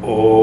Om.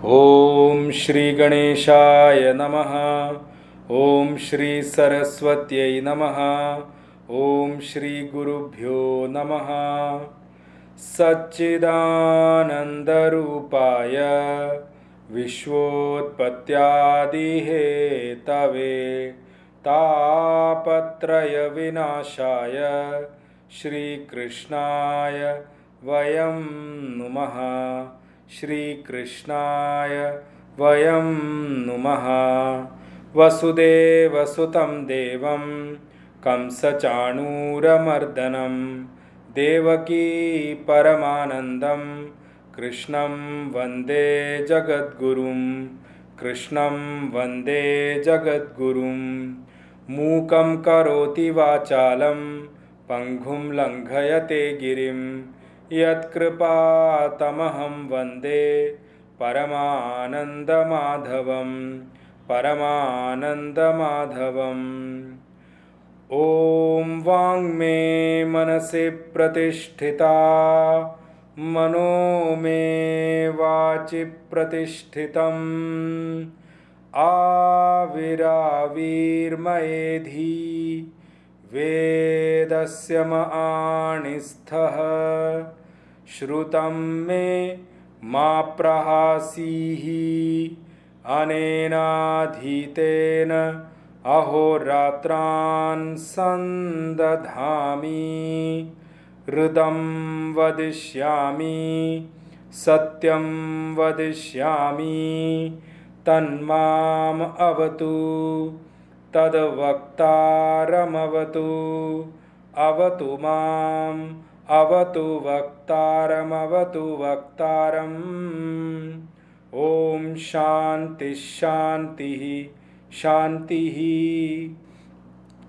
Om Shri Ganeshaya Namaha. Om Shri Saraswatyai Namaha. Om Shri Gurubhyo Namaha. Satchidanandarupaya Vishwotpatyadihetave Tapatraya Vinashaya Shri Krishnaya Vayam Numaha. Shri Krishnaya Vayam Numaha. Vasudeva Sutam Devam Kamsachanuramardanam Devaki Paramanandam Krishnam Vande Jagadgurum. Krishnam Vande Jagadgurum. Mukam Karoti Vachalam Panghum Langhayate Girim Yat Tamaham Vande Paramananda Madhavam. Paramananda Madhavam. Om Vang Me Manase Pratisthita Mano Me Vachi Pratishtitam Aviravir Maedhi Vedasya Maanistha Shrutam Me Ma Prahasihi Anena Dhitena Ahoratran Sandadhami Ridam Vadishyami Satyam Vadishyami Tanmam Avatu Tadvaktaram Avatu Avatu Mam Avatu Vaktaram Avatu Vaktaram. Om Shanti Shanti Shanti.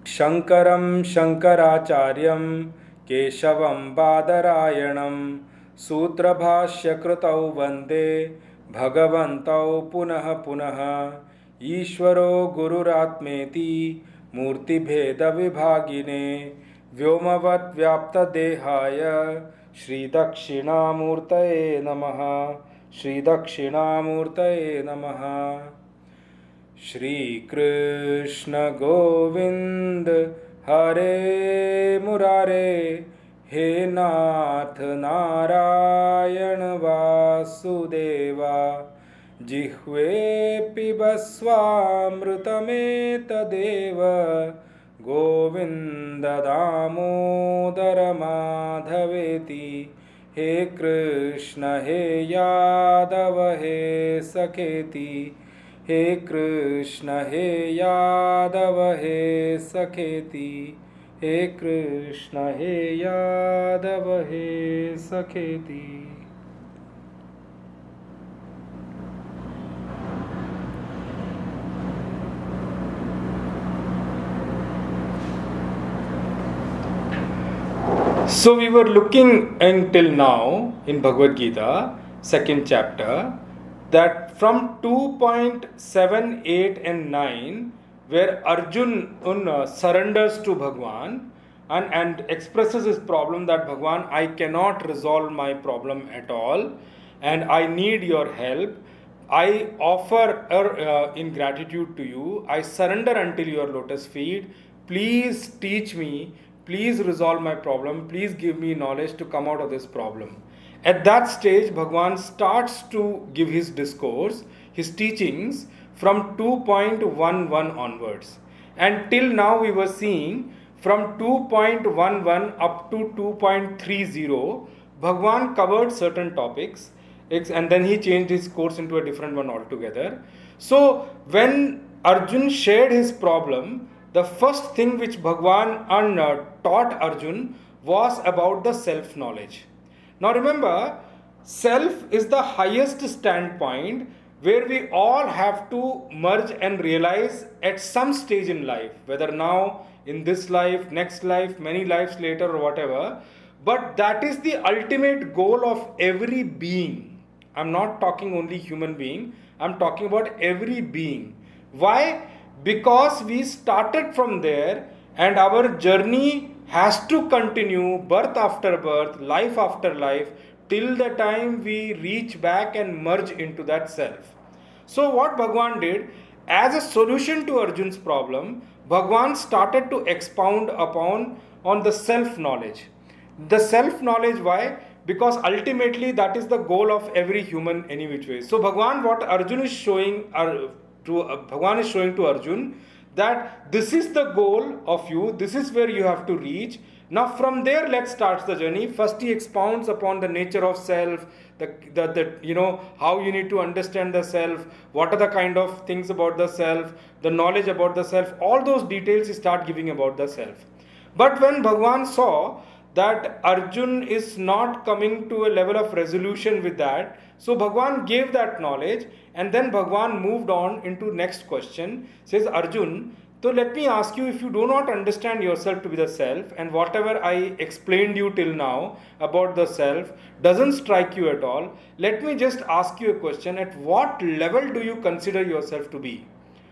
Shankaram Shankaracharyam Keshavam Badarayanam Sutrabhashya Krutau Vande Bhagavantau Punaha Punaha. Ishvaro Gururatmeti Murti Bheda Vibhagine Vyomavat Vyapta Dehaya Shri Dakshinamurtaye Namaha. Shri Dakshinamurtaye Namaha. Shri Krishna Govind Hare Murare He Nath Narayan Vasudeva Jihve Pibaswamrutameta Govinda Damodara Madhaveti. He Krishna He Yadava He Sakheti. He Krishna He Yadava He Sakheti. He Krishna He Yadava He Sakheti. So we were looking until now in Bhagavad Gita, second chapter, that from 2.7, 8 and 9, where Arjun surrenders to Bhagwan and expresses his problem that Bhagwan, I cannot resolve my problem at all and I need your help. I offer in gratitude to you. I surrender until your lotus feet. Please teach me. Please resolve my problem. Please give me knowledge to come out of this problem. At that stage, Bhagwan starts to give his discourse, his teachings from 2.11 onwards. And till now we were seeing from 2.11 up to 2.30, Bhagwan covered certain topics and then he changed his course into a different one altogether. So when Arjun shared his problem, the first thing which Bhagwan taught Arjun was about the self-knowledge. Now remember, self is the highest standpoint where we all have to merge and realize at some stage in life, whether now, in this life, next life, many lives later, or whatever. But that is the ultimate goal of every being. I'm not talking only human being, I'm talking about every being. Why? Because we started from there and our journey has to continue birth after birth, life after life, till the time we reach back and merge into that self. So what Bhagwan did, as a solution to Arjun's problem, Bhagwan started to expound upon on the self-knowledge. The self-knowledge, why? Because ultimately that is the goal of every human any which way. So Bhagwan, what Arjun is showing Bhagwan is showing to Arjun that this is the goal of you, this is where you have to reach. Now from there let's start the journey. First he expounds upon the nature of self, the how you need to understand the self, what are the kind of things about the self, the knowledge about the self, all those details he start giving about the self. But when Bhagwan saw that Arjun is not coming to a level of resolution with that, so Bhagwan gave that knowledge and then Bhagwan moved on into next question. Says Arjun, so let me ask you, if you do not understand yourself to be the self and whatever I explained you till now about the self doesn't strike you at all, let me just ask you a question. At what level do you consider yourself to be?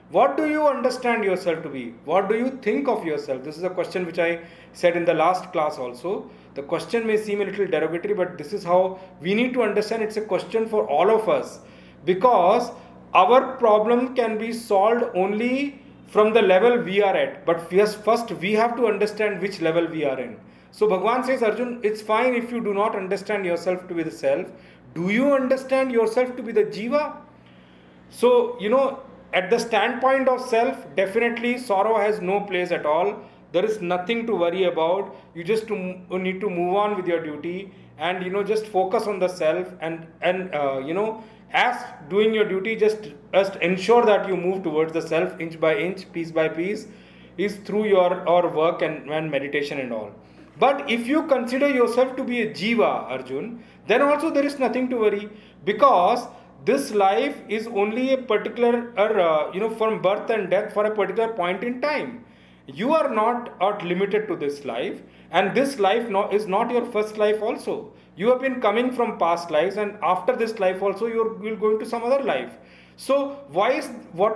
What do you understand yourself to be? What do you think of yourself? This is a question which I said in the last class also. The question may seem a little derogatory, but this is how we need to understand. It's a question for all of us, because our problem can be solved only from the level we are at. But first we have to understand which level we are in. So Bhagwan says, Arjun, it's fine if you do not understand yourself to be the self. Do you understand yourself to be the jiva? So, at the standpoint of self, definitely sorrow has no place at all. There is nothing to worry about. You just need to move on with your duty and just focus on the self and as doing your duty, just ensure that you move towards the self inch by inch, piece by piece, is through your work and meditation and all. But if you consider yourself to be a jiva, Arjun, then also there is nothing to worry, because this life is only a particular, from birth and death for a particular point in time. You are not limited to this life, and this life is not your first life also. You have been coming from past lives, and after this life also you will go into some other life. So what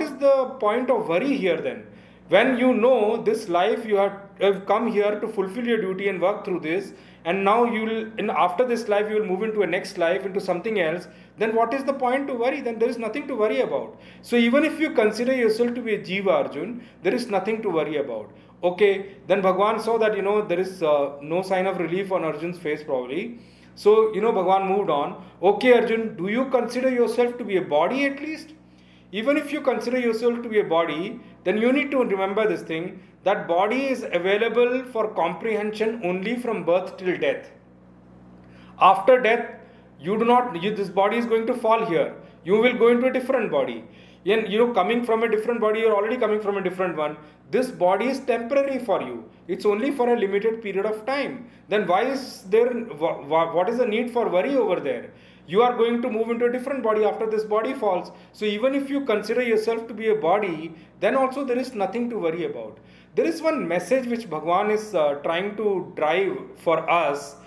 is the point of worry here then? When you know this life you have come here to fulfill your duty and work through this, and now after this life you will move into a next life, into something else, then what is the point to worry? Then there is nothing to worry about. So even if you consider yourself to be a jiva, Arjun, there is nothing to worry about. Okay, then Bhagwan saw that there is no sign of relief on Arjun's face probably. So Bhagwan moved on. Okay, Arjun, do you consider yourself to be a body at least? Even if you consider yourself to be a body, then you need to remember this thing, that body is available for comprehension only from birth till death. After death, this body is going to fall here. You will go into a different body. And coming from a different body, you're already coming from a different one. This body is temporary for you. It's only for a limited period of time. Then what is the need for worry over there? You are going to move into a different body after this body falls. So even if you consider yourself to be a body, then also there is nothing to worry about. There is one message which Bhagwan is trying to drive for us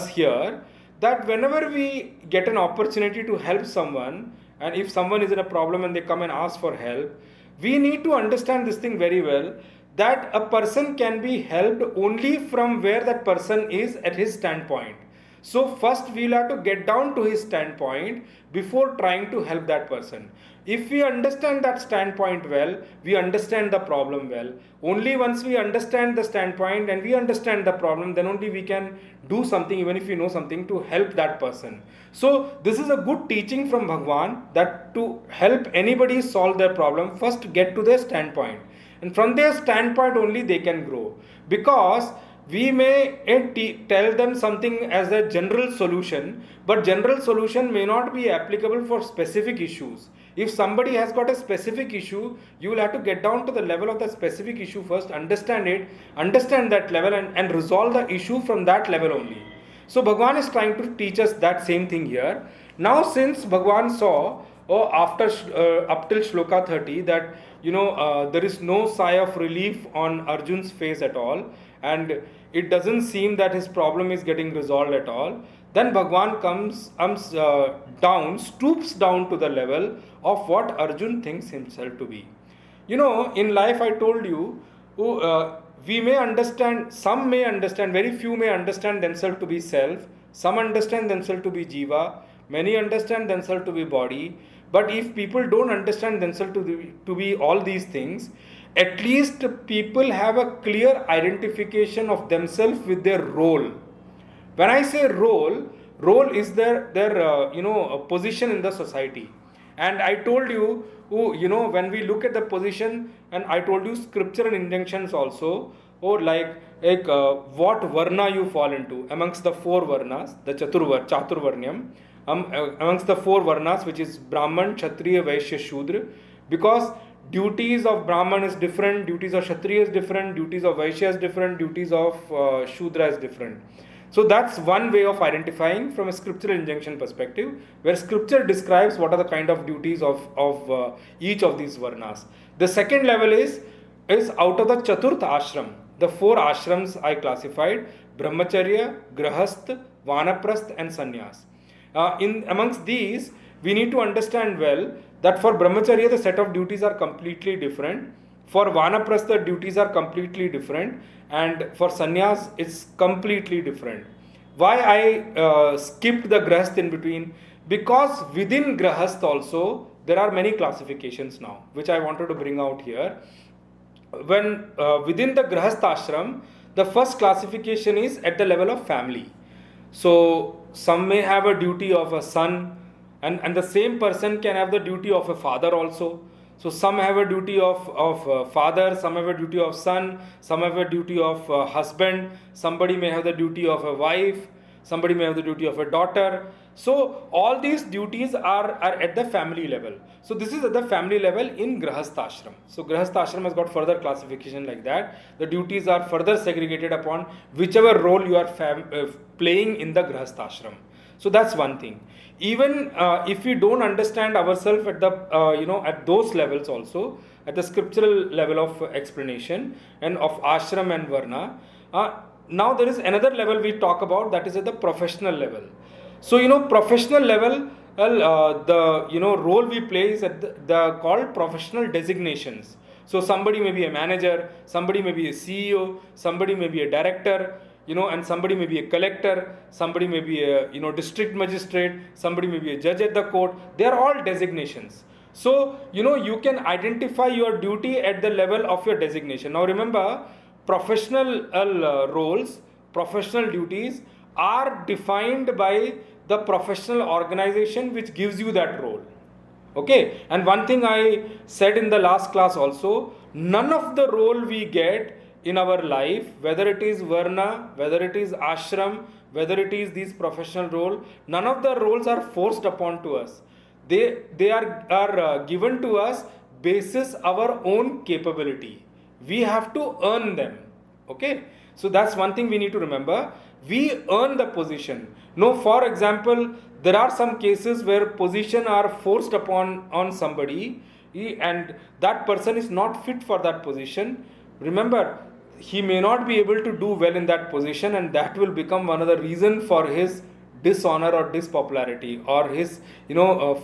here, that whenever we get an opportunity to help someone, and if someone is in a problem and they come and ask for help, we need to understand this thing very well, that a person can be helped only from where that person is at his standpoint. So first we'll have to get down to his standpoint before trying to help that person. If we understand that standpoint well, we understand the problem well. Only once we understand the standpoint and we understand the problem, then only we can do something, even if we know something, to help that person. So this is a good teaching from Bhagwan, that to help anybody solve their problem, first get to their standpoint. And from their standpoint only they can grow. Because we may tell them something as a general solution, but general solution may not be applicable for specific issues. If somebody has got a specific issue, you will have to get down to the level of the specific issue first, understand it, understand that level, and resolve the issue from that level only. So Bhagavan is trying to teach us that same thing here. Now since Bhagavan saw, after up till Shloka 30, that there is no sigh of relief on Arjun's face at all, and it doesn't seem that his problem is getting resolved at all, then Bhagavan comes down, stoops down to the level of what Arjun thinks himself to be. In life I told you, we may understand, some may understand, very few may understand themselves to be self, some understand themselves to be jiva, many understand themselves to be body. But if people don't understand themselves to be all these things, at least people have a clear identification of themselves with their role. When I say role is their position in the society. And I told you, when we look at the position, and I told you scripture and injunctions also, or like what varna you fall into amongst the four varnas, the chaturvarnyam, amongst the four varnas, which is Brahman, Kshatriya, Vaishya, Shudra, because duties of Brahman is different, duties of Kshatriya is different, duties of Vaishya is different, duties of Shudra is different. So that's one way of identifying from a scriptural injunction perspective, where scripture describes what are the kind of duties of each of these varnas. The second level is out of the Chaturth ashram. The four ashrams I classified: Brahmacharya, Grahasth, Vanaprasth and Sannyas. Amongst these, we need to understand well that for Brahmacharya the set of duties are completely different. For Vanaprastha the duties are completely different, and for Sannyas it's completely different. Why I skipped the Grahasth in between? Because within Grahasth also there are many classifications now, which I wanted to bring out here. When within the Grahasth ashram, the first classification is at the level of family. So some may have a duty of a son, and the same person can have the duty of a father also. So some have a duty of father, some have a duty of son, some have a duty of husband, somebody may have the duty of a wife, somebody may have the duty of a daughter. So all these duties are at the family level. So this is at the family level in Grahastha ashram. So Grahastha ashram has got further classification like that. The duties are further segregated upon whichever role you are playing in the Grahastha ashram. So that's one thing. Even if we don't understand ourselves at the at those levels also, at the scriptural level of explanation and of ashram and varna, now there is another level we talk about, that is at the professional level. So professional level, the role we play is at the called professional designations. So somebody may be a manager, somebody may be a CEO, somebody may be a director, and somebody may be a collector, somebody may be a district magistrate, somebody may be a judge at the court. They are all designations. So you can identify your duty at the level of your designation. Now remember, professional roles, professional duties are defined by the professional organization which gives you that role. Okay, and one thing I said in the last class also, none of the role we get in our life, whether it is varna, whether it is ashram, whether it is these professional role, none of the roles are forced upon to us. They are given to us basis our own capability. We have to earn them. Okay, so that's one thing we need to remember. We earn the position. No, for example, there are some cases where position are forced upon on somebody, and that person is not fit for that position. Remember, he may not be able to do well in that position, and that will become one of the reason for his dishonor or dispopularity or his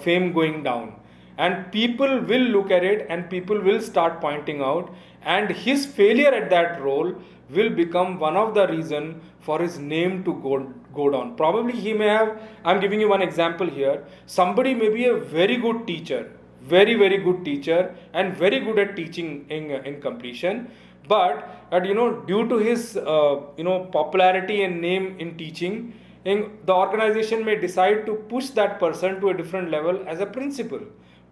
fame going down. And people will look at it and people will start pointing out, and his failure at that role will become one of the reason for his name to go down. Probably he may have, I'm giving you one example here, somebody may be a very good teacher, very good teacher, and very good at teaching in completion, but due to his popularity and name in teaching, the organization may decide to push that person to a different level as a principal.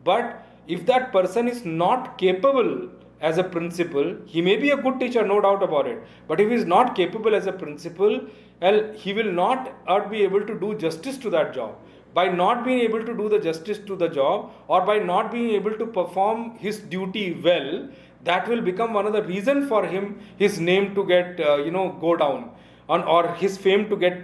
But if that person is not capable as a principal, he may be a good teacher, no doubt about it, but if he is not capable as a principal, well, he will not be able to do justice to that job. by not being able to do the justice to the job, or by not being able to perform his duty well, that will become one of the reason for him, his name to get go down, or his fame to get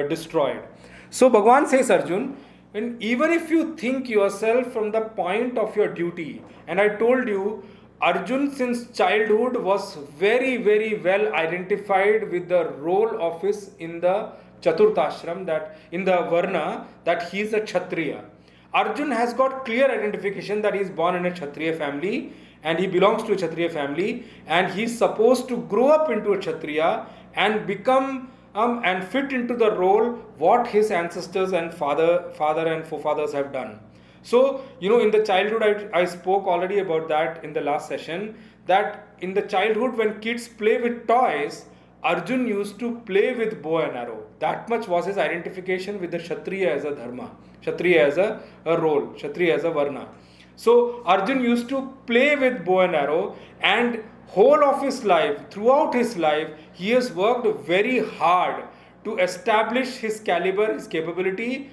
destroyed. So Bhagavan says, Arjun, and even if you think yourself from the point of your duty, and I told you, Arjun since childhood was very, very well identified with the role of his in the Chaturthashram, that in the Varna, that he is a Kshatriya. Arjun has got clear identification that he is born in a Kshatriya family and he belongs to a Kshatriya family, and he is supposed to grow up into a Kshatriya and become and fit into the role what his ancestors and father and forefathers have done. So, in the childhood, I spoke already about that in the last session, that in the childhood when kids play with toys, Arjun used to play with bow and arrow. That much was his identification with the Kshatriya as a dharma, Kshatriya as a role, Kshatriya as a varna. So, Arjun used to play with bow and arrow, and whole of his life, throughout his life, he has worked very hard to establish his caliber, his capability,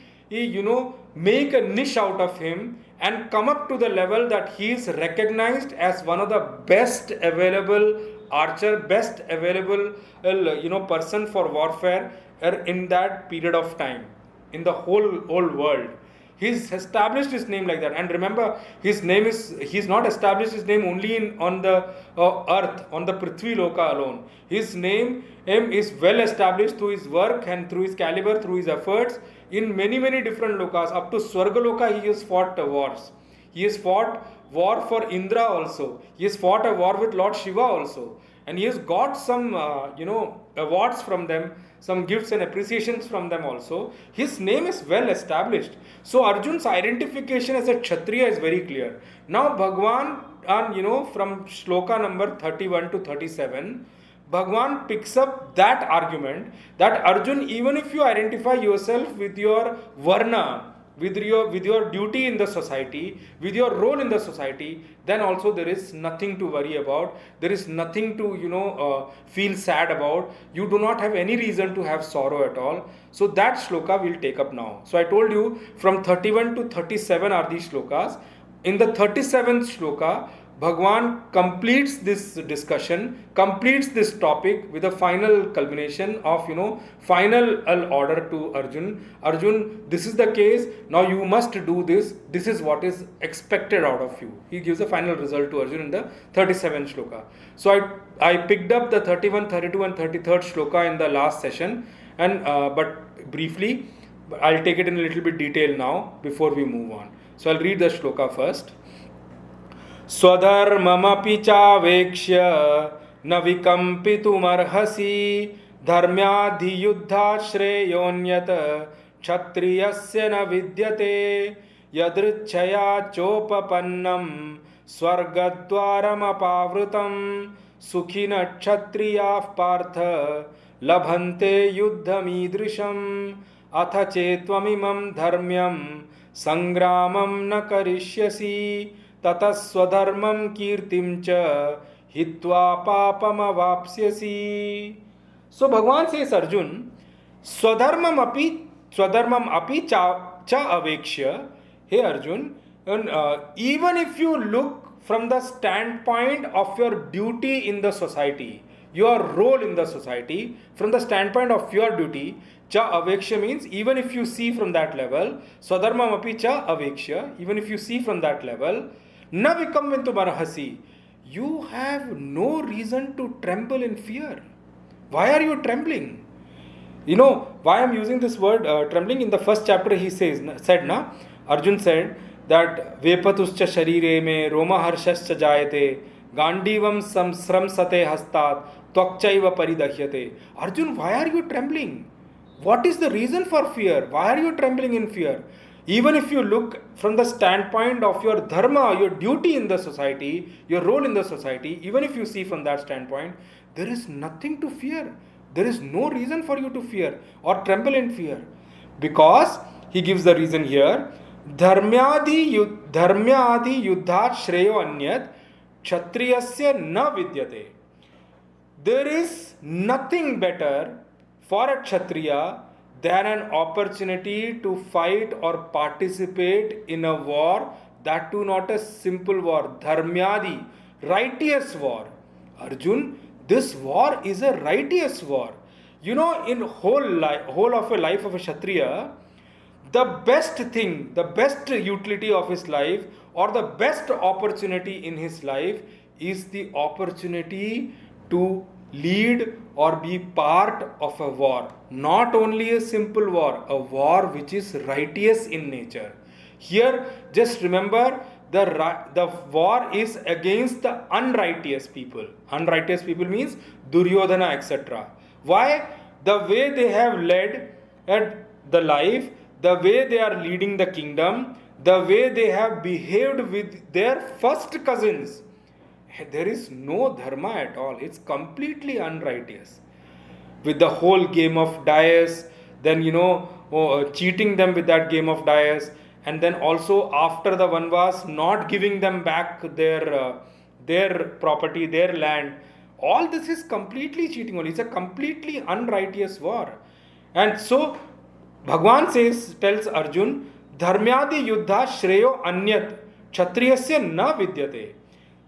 make a niche out of him and come up to the level that he is recognized as one of the best available archer, best available person for warfare in that period of time, in the whole world. He's established his name like that. And remember, he's not established his name only on the earth, on the Prithvi Loka alone. His name is well established through his work and through his caliber, through his efforts in many, many different lokas. Up to Swarga Loka, he has fought wars. He has fought war for Indra also. He has fought a war with Lord Shiva also. And he has got some, awards from them, some gifts and appreciations from them also. His name is well established. So Arjun's identification as a Kshatriya is very clear. Now Bhagwan, from shloka number 31 to 37, Bhagwan picks up that argument that Arjun, even if you identify yourself with your varna, with your duty in the society, with your role in the society, then also there is nothing to worry about. There is nothing to feel sad about. You do not have any reason to have sorrow at all. So that shloka we'll take up now. So I told you from 31 to 37 are these shlokas. In the 37th shloka, Bhagwan completes this discussion, completes this topic with a final culmination of, final order to Arjun. Arjun, this is the case. Now you must do this. This is what is expected out of you. He gives a final result to Arjun in the 37th shloka. So I picked up the 31, 32 and 33rd shloka in the last session, and but briefly, I'll take it in a little bit detail now before we move on. So I'll read the shloka first. स्वधर्ममपि चावेक्ष्य न विकम्पितुमर्हसि धर्म्याधियुद्धात् श्रेयोऽन्यत् क्षत्रियस्य न विद्यते यदृच्छया चोपपन्नं स्वर्गद्वारमपावृतं सुखिनः क्षत्रियाः पार्थ लभन्ते युद्धमीदृशम् अथ चेत्त्वमिमं धर्म्यं संग्रामं न करिष्यसि ततः स्वधर्मं कीर्तिं च हित्वा पापमवाप्स्यसि. So Bhagwan says, Arjun, swadharmam api cha avekshya. Hey Arjun, and even if you look from the standpoint of your duty in the society, your role in the society, from the standpoint of your duty, cha avekshya means even if you see from that level, swadharmam api cha avekshya, even if you see from that level, na vikamvintu marahasi, you have no reason to tremble in fear. Why are you trembling? Why I'm using this word trembling? In the first chapter he Arjun said that vepatuscha sharire me roma harshascha jayate gandivam samsramsate hastat tvakchaiva paridahyate. Arjun, why are you trembling? What is the reason for fear? Why are you trembling in fear? Even if you look from the standpoint of your dharma, your duty in the society, your role in the society, even if you see from that standpoint, there is nothing to fear. There is no reason for you to fear or tremble in fear. Because, he gives the reason here, dharmyadi yuddhat shreyo anyat kshatriyasya na vidyate. There is nothing better for a kshatriya than an opportunity to fight or participate in a war, that too not a simple war, dharmyadi, righteous war. Arjun, this war is a righteous war. You know, in whole of a life of a Kshatriya, the best thing, the best utility of his life, or the best opportunity in his life is the opportunity to lead or be part of a war. Not only a simple war, a war which is righteous in nature. Here, just remember the war is against the unrighteous people. Unrighteous people means Duryodhana, etc. Why? The way they have led the life, the way they are leading the kingdom, the way they have behaved with their first cousins, there is no dharma at all. It's completely unrighteous. With the whole game of dice, then cheating them with that game of dice, and then also after the Vanvas not giving them back their property, their land. All this is completely cheating only. It's a completely unrighteous war. And so Bhagwan tells Arjun, Dharmyadi yuddha shreyo anyat kshatriyasya na vidyate.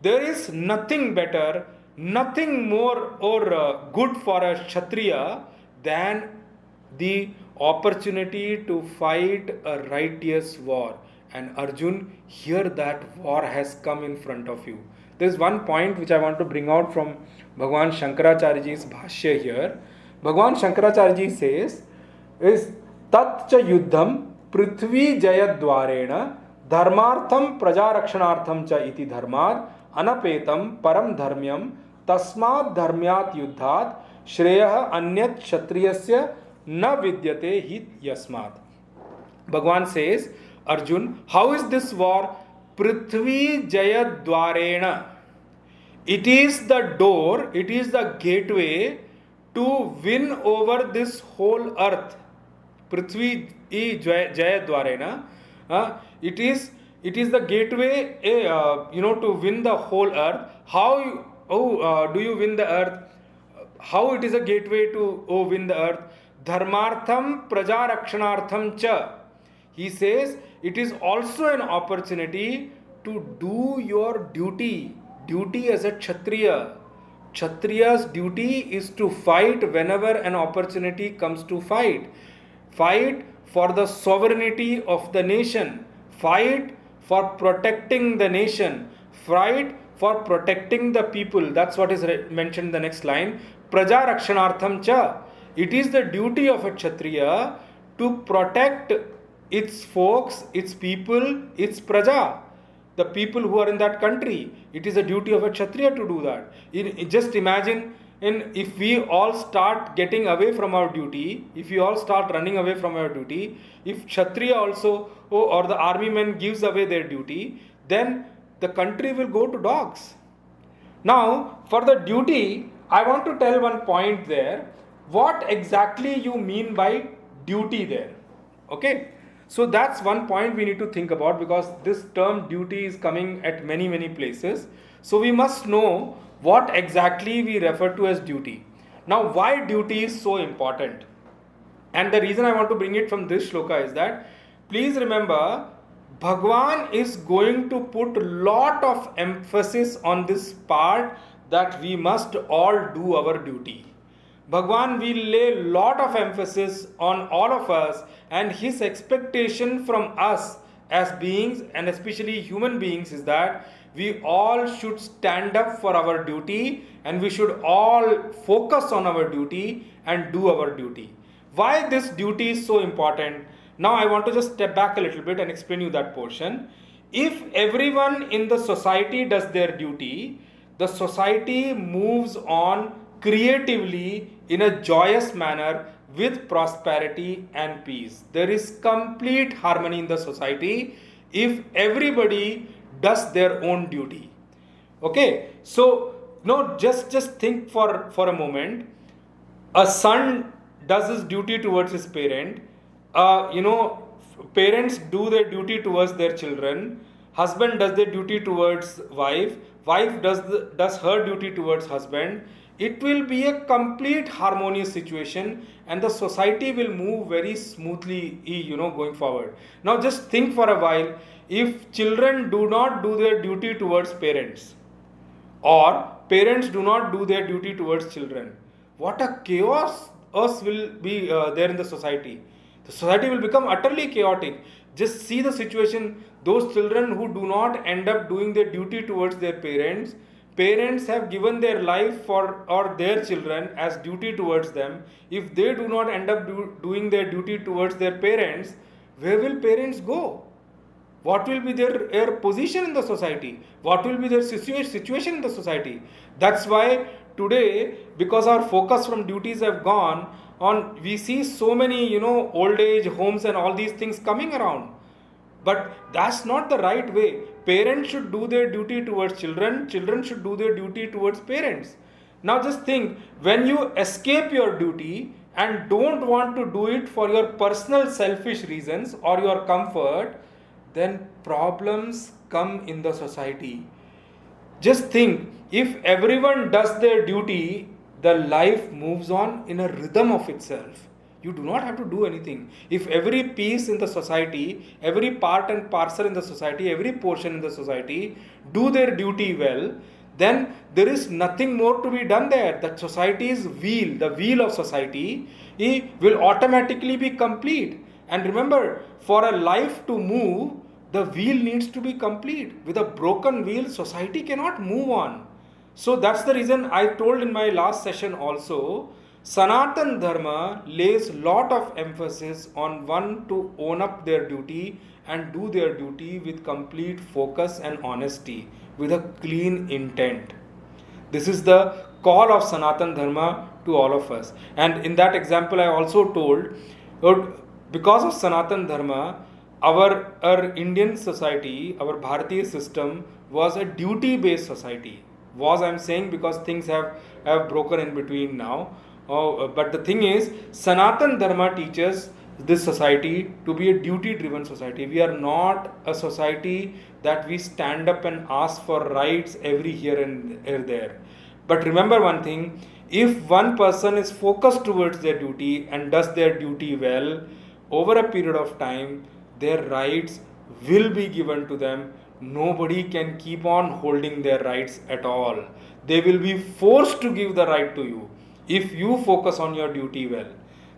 There is nothing better, nothing more or good for a Kshatriya than the opportunity to fight a righteous war. And Arjun, here that war has come in front of you. There is one point which I want to bring out from Bhagwan Shankaracharyaji's Bhashya here. Bhagwan Shankaracharyaji says, is tat cha yuddham prithvi jayadvarena dharmartham prajarakshanartham cha iti dharmad anapetam param dharmyam tasmad dharmyat yuddhat shreyah anyat kshatriyasya na vidyate hi yasmat. Bhagwan says, Arjun, how is this war? Prithvi jayadvarena. It is the door, it is the gateway to win over this whole earth. Prithvi jayadvarena. It is the gateway to win the whole earth. How do you win the earth? How it is a gateway to win the earth? Dharmartham prajarakshanartham cha. He says it is also an opportunity to do your duty. Duty as a Kshatriya. Kshatriya's duty is to fight whenever an opportunity comes to fight. Fight for the sovereignty of the nation. Fight for protecting the nation. Fight for protecting the people. That's what is mentioned in the next line. Praja Rakshanartham cha. It is the duty of a Kshatriya to protect its folks, its people, its praja. The people who are in that country. It is a duty of a Kshatriya to do that. Just imagine, if we all start getting away from our duty, if we all start running away from our duty, if Kshatriya also or the army men gives away their duty, then the country will go to dogs. Now, for the duty, I want to tell one point there. What exactly you mean by duty there? Okay. So that's one point we need to think about, because this term duty is coming at many places. So we must know what exactly we refer to as duty. Now, why duty is so important? And the reason I want to bring it from this shloka is that, please remember, Bhagwan is going to put lot of emphasis on this part that we must all do our duty. Bhagwan will lay lot of emphasis on all of us, and his expectation from us as beings, and especially human beings, is that we all should stand up for our duty, and we should all focus on our duty and do our duty. Why this duty is so important? Now I want to just step back a little bit and explain you that portion. If everyone in the society does their duty, the society moves on creatively in a joyous manner with prosperity and peace. There is complete harmony in the society if everybody does their own duty. Okay, so just think for a moment. A son does his duty towards his parent. Parents do their duty towards their children. Husband does their duty towards wife. Wife does her duty towards husband. it will be a complete harmonious situation, and the society will move very smoothly, going forward. Now just think for a while, if children do not do their duty towards parents, or parents do not do their duty towards children, what a chaos us will be there in the society. The society will become utterly chaotic. Just see the situation, those children who do not end up doing their duty towards their parents, parents have given their life for or their children as duty towards them. If they do not end up doing their duty towards their parents, where will parents go? What will be their position in the society? What will be their situation in the society? That's why today, because our focus from duties have gone on, we see so many, old age homes and all these things coming around. But that's not the right way. Parents should do their duty towards children, children should do their duty towards parents. Now just think, when you escape your duty and don't want to do it for your personal selfish reasons or your comfort, then problems come in the society. Just think, if everyone does their duty, the life moves on in a rhythm of itself. You do not have to do anything. If every piece in the society, every part and parcel in the society, every portion in the society do their duty well, then there is nothing more to be done there. That society's wheel, the wheel of society, will automatically be complete. And remember, for a life to move, the wheel needs to be complete. With a broken wheel, society cannot move on. So that's the reason I told in my last session also, Sanatan Dharma lays lot of emphasis on one to own up their duty and do their duty with complete focus and honesty, with a clean intent. This is the call of Sanatan Dharma to all of us. And in that example I also told, because of Sanatan Dharma, our Indian society, our Bharatiya system was a duty-based society. Was, I'm saying, because things have broken in between now. But the thing is, Sanatan Dharma teaches this society to be a duty-driven society. We are not a society that we stand up and ask for rights every here and there. But remember one thing, if one person is focused towards their duty and does their duty well, over a period of time, their rights will be given to them. Nobody can keep on holding their rights at all. They will be forced to give the right to you if you focus on your duty well.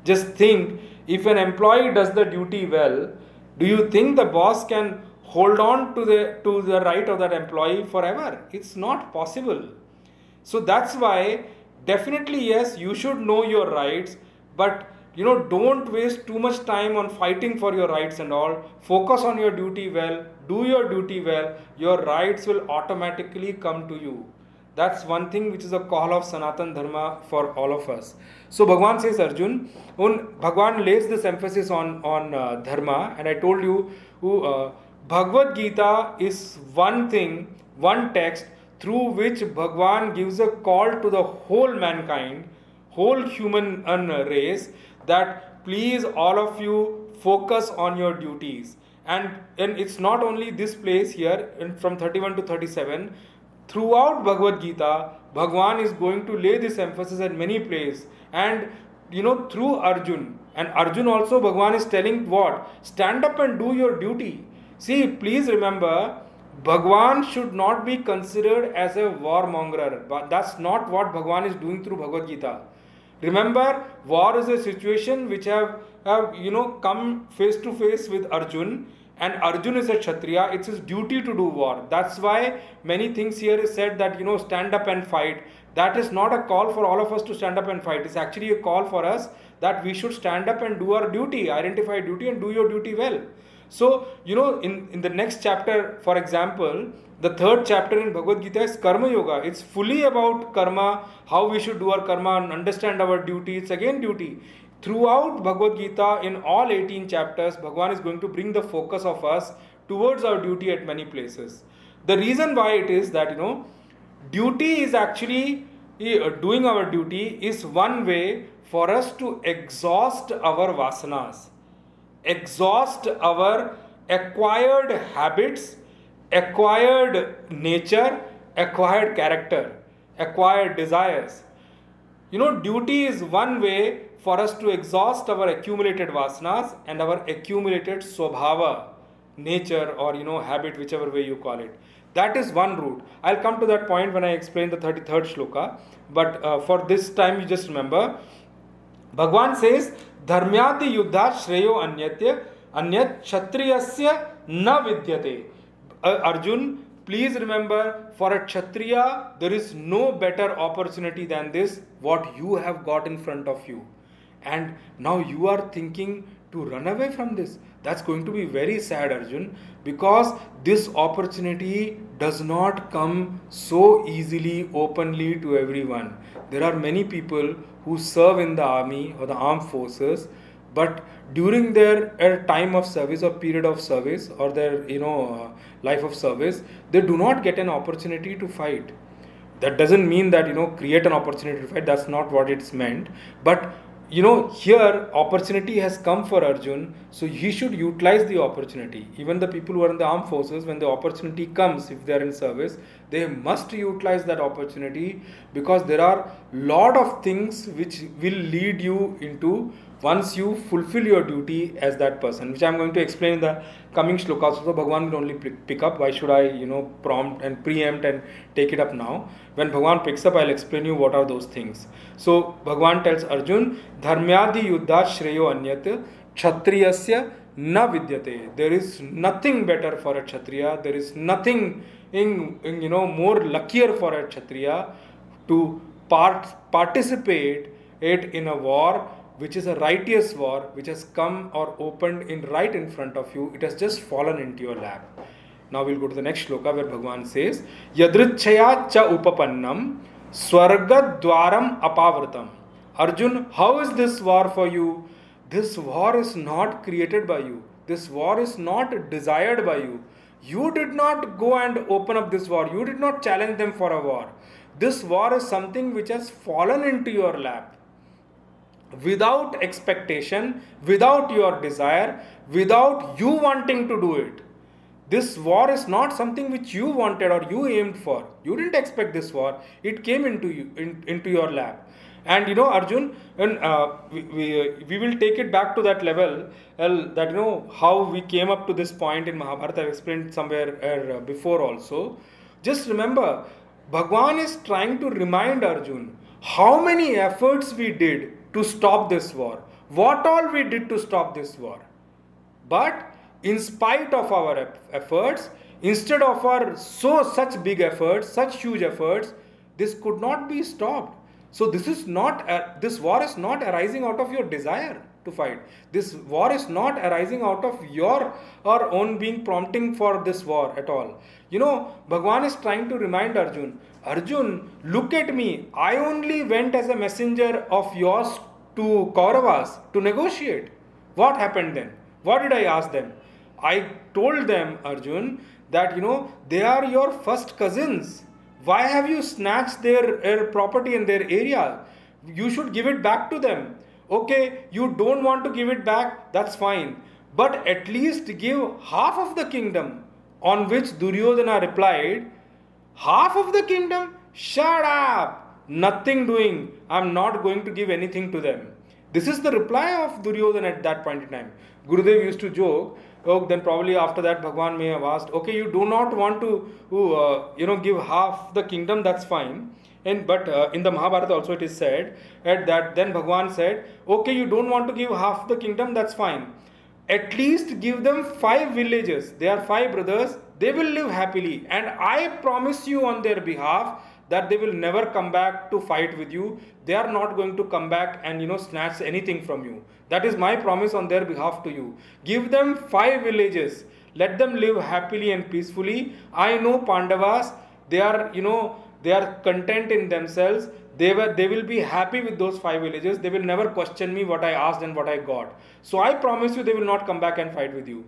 Just think, if an employee does the duty well, do you think the boss can hold on to the right of that employee forever? It's not possible. So that's why, definitely yes, you should know your rights, but don't waste too much time on fighting for your rights and all. Focus on your duty well, do your duty well, your rights will automatically come to you. That's one thing which is a call of Sanatan Dharma for all of us. So Bhagwan says, Arjun, Bhagwan lays this emphasis on Dharma, and I told you, Bhagavad Gita is one thing, one text through which Bhagwan gives a call to the whole mankind, whole human race, that please all of you focus on your duties. And it's not only this place here, from 31 to 37, throughout Bhagavad Gita, Bhagwan is going to lay this emphasis at many places. And through Arjun, and Arjun also, Bhagwan is telling what? Stand up and do your duty. See, please remember, Bhagwan should not be considered as a warmonger. But that's not what Bhagwan is doing through Bhagavad Gita. Remember, war is a situation which have come face to face with Arjun, and Arjun is a Kshatriya. It's his duty to do war. That's why many things here is said that stand up and fight. That is not a call for all of us to stand up and fight. It's actually a call for us that we should stand up and do our duty, identify duty and do your duty well. So, in the next chapter, for example, the third chapter in Bhagavad Gita is Karma Yoga. It's fully about karma, how we should do our karma and understand our duty. It's again duty. Throughout Bhagavad Gita, in all 18 chapters, Bhagwan is going to bring the focus of us towards our duty at many places. The reason why it is that, duty is actually, doing our duty is one way for us to exhaust our vasanas, exhaust our acquired habits, acquired nature, acquired character, acquired desires. Duty is one way for us to exhaust our accumulated vasanas and our accumulated swabhava, nature, or habit, whichever way you call it. That is one route. I'll come to that point when I explain the 33rd shloka. But for this time, you just remember, Bhagwan says, Dharmyati yuddha shreyo anyat kshatriyasya na vidyate. Arjun, please remember, for a kshatriya, there is no better opportunity than this, what you have got in front of you. And now you are thinking to run away from this. That's going to be very sad, Arjun, because this opportunity does not come so easily, openly to everyone. There are many people who serve in the army or the armed forces, but during their time of service or period of service or their life of service, they do not get an opportunity to fight. That doesn't mean that create an opportunity to fight. That's not what it's meant. But here opportunity has come for Arjun, so he should utilize the opportunity. Even the people who are in the armed forces, when the opportunity comes, if they are in service, they must utilize that opportunity, because there are lot of things which will lead you into, once you fulfill your duty as that person, which I am going to explain in the coming shlokas. So Bhagavan will only pick up. Why should I prompt and preempt and take it up now? When Bhagavan picks up, I'll explain you what are those things. So Bhagavan tells Arjun, Dharmyadi yuddha shreyo anyat kshatriyasya na vidyate. There is nothing better for a kshatriya. There is nothing more luckier for a kshatriya to participate it in a war which is a righteous war, which has come or opened right in front of you. It has just fallen into your lap. Now we'll go to the next shloka where Bhagavan says, Yadrichaya cha upapannam swargadwaram apavratam. Arjun, how is this war for you? This war is not created by you. This war is not desired by you. You did not go and open up this war. You did not challenge them for a war. This war is something which has fallen into your lap. Without expectation, without your desire, without you wanting to do it. This war is not something which you wanted or you aimed for. You didn't expect this war. It came into you, into your lap. And Arjun, when we will take it back to that level, that how we came up to this point in Mahabharata. I've explained somewhere before also. Just remember, Bhagwan is trying to remind Arjun how many efforts we did to stop this war. What all we did to stop this war. But in spite of our efforts, instead of our such big efforts, such huge efforts, this could not be stopped. So this war is not arising out of your desire to fight. This war is not arising out of your or own being prompting for this war at all. Bhagwan is trying to remind Arjun, look at me. I only went as a messenger of yours to Kauravas to negotiate. What happened then? What did I ask them? I told them, Arjun, that they are your first cousins. Why have you snatched their property and their area? You should give it back to them. Okay, you don't want to give it back, that's fine. But at least give half of the kingdom. On which Duryodhana replied, half of the kingdom? Shut up! Nothing doing. I'm not going to give anything to them. This is the reply of Duryodhana at that point in time. Gurudev used to joke, then probably after that Bhagwan may have asked, okay, you do not want to give half the kingdom, that's fine. But in the Mahabharata also it is said that then Bhagwan said, okay, you don't want to give half the kingdom, that's fine. At least give them 5 villages. They are 5 brothers. They will live happily. And I promise you on their behalf that they will never come back to fight with you. They are not going to come back and snatch anything from you. That is my promise on their behalf to you. Give them 5 villages. Let them live happily and peacefully. I know Pandavas. They are content in themselves. They will be happy with those 5 villages. They will never question me what I asked and what I got. So I promise you they will not come back and fight with you.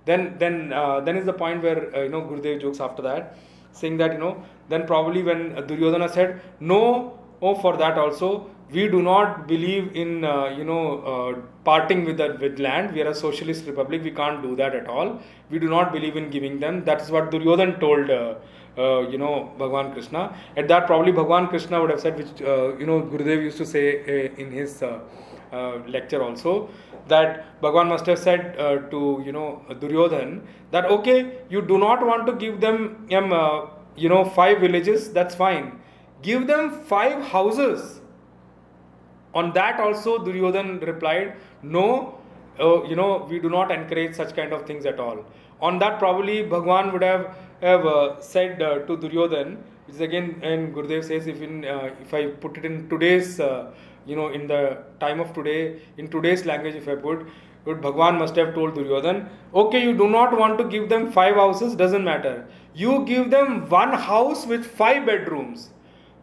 Then is the point where Gurudev jokes after that, saying that then probably when Duryodhana said no, for that also we do not believe in parting with land. We are a socialist republic. We can't do that at all. We do not believe in giving them. That is what Duryodhana told Bhagwan Krishna. At that, probably Bhagwan Krishna would have said, which Gurudev used to say in his lecture also, that Bhagwan must have said to Duryodhan that, okay, you do not want to give them 5 villages, that's fine. Give them 5 houses. On that also Duryodhan replied, no, we do not encourage such kind of things at all. On that probably Bhagwan would have said to Duryodhan, which is again, and Gurudev says, if I put it in today's, in the time of today, in today's language, if I put, Bhagwan must have told Duryodhan, okay, you do not want to give them 5 houses, doesn't matter. You give them 1 house with 5 bedrooms.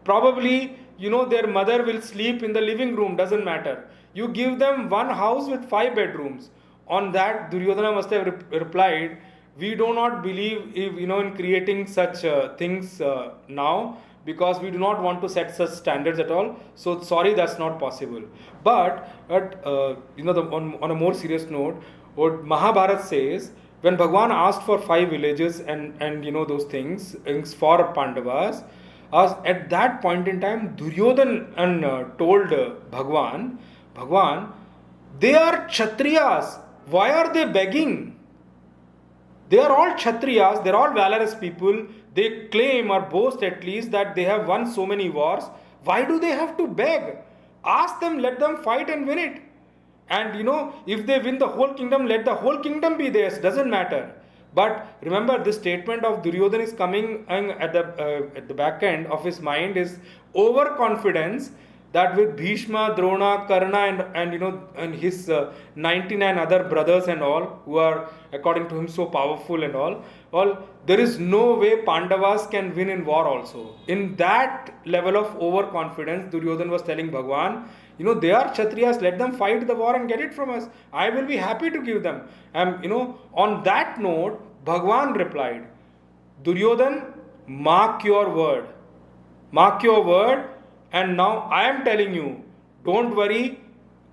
Probably, their mother will sleep in the living room, doesn't matter. You give them 1 house with 5 bedrooms. On that, Duryodhana must have replied, we do not believe in creating such things now, because we do not want to set such standards at all. So sorry, that's not possible. But on a more serious note, what Mahabharata says, when Bhagwan asked for 5 villages and those things for Pandavas, at that point in time, Duryodhan told Bhagwan, they are Kshatriyas. Why are they begging? They are all Kshatriyas, they are all valorous people. They claim or boast at least that they have won so many wars. Why do they have to beg? Ask them, let them fight and win it. And if they win the whole kingdom, let the whole kingdom be theirs, doesn't matter. But remember, this statement of Duryodhan is coming at the back end of his mind is overconfidence that with Bhishma, Drona, Karna and his 99 other brothers and all, who are according to him so powerful and all, there is no way Pandavas can win in war also. In that level of overconfidence, Duryodhan was telling Bhagwan, they are Kshatriyas, let them fight the war and get it from us. I will be happy to give them. On that note, Bhagwan replied, Duryodhan, mark your word. Mark your word, and now I am telling you, don't worry,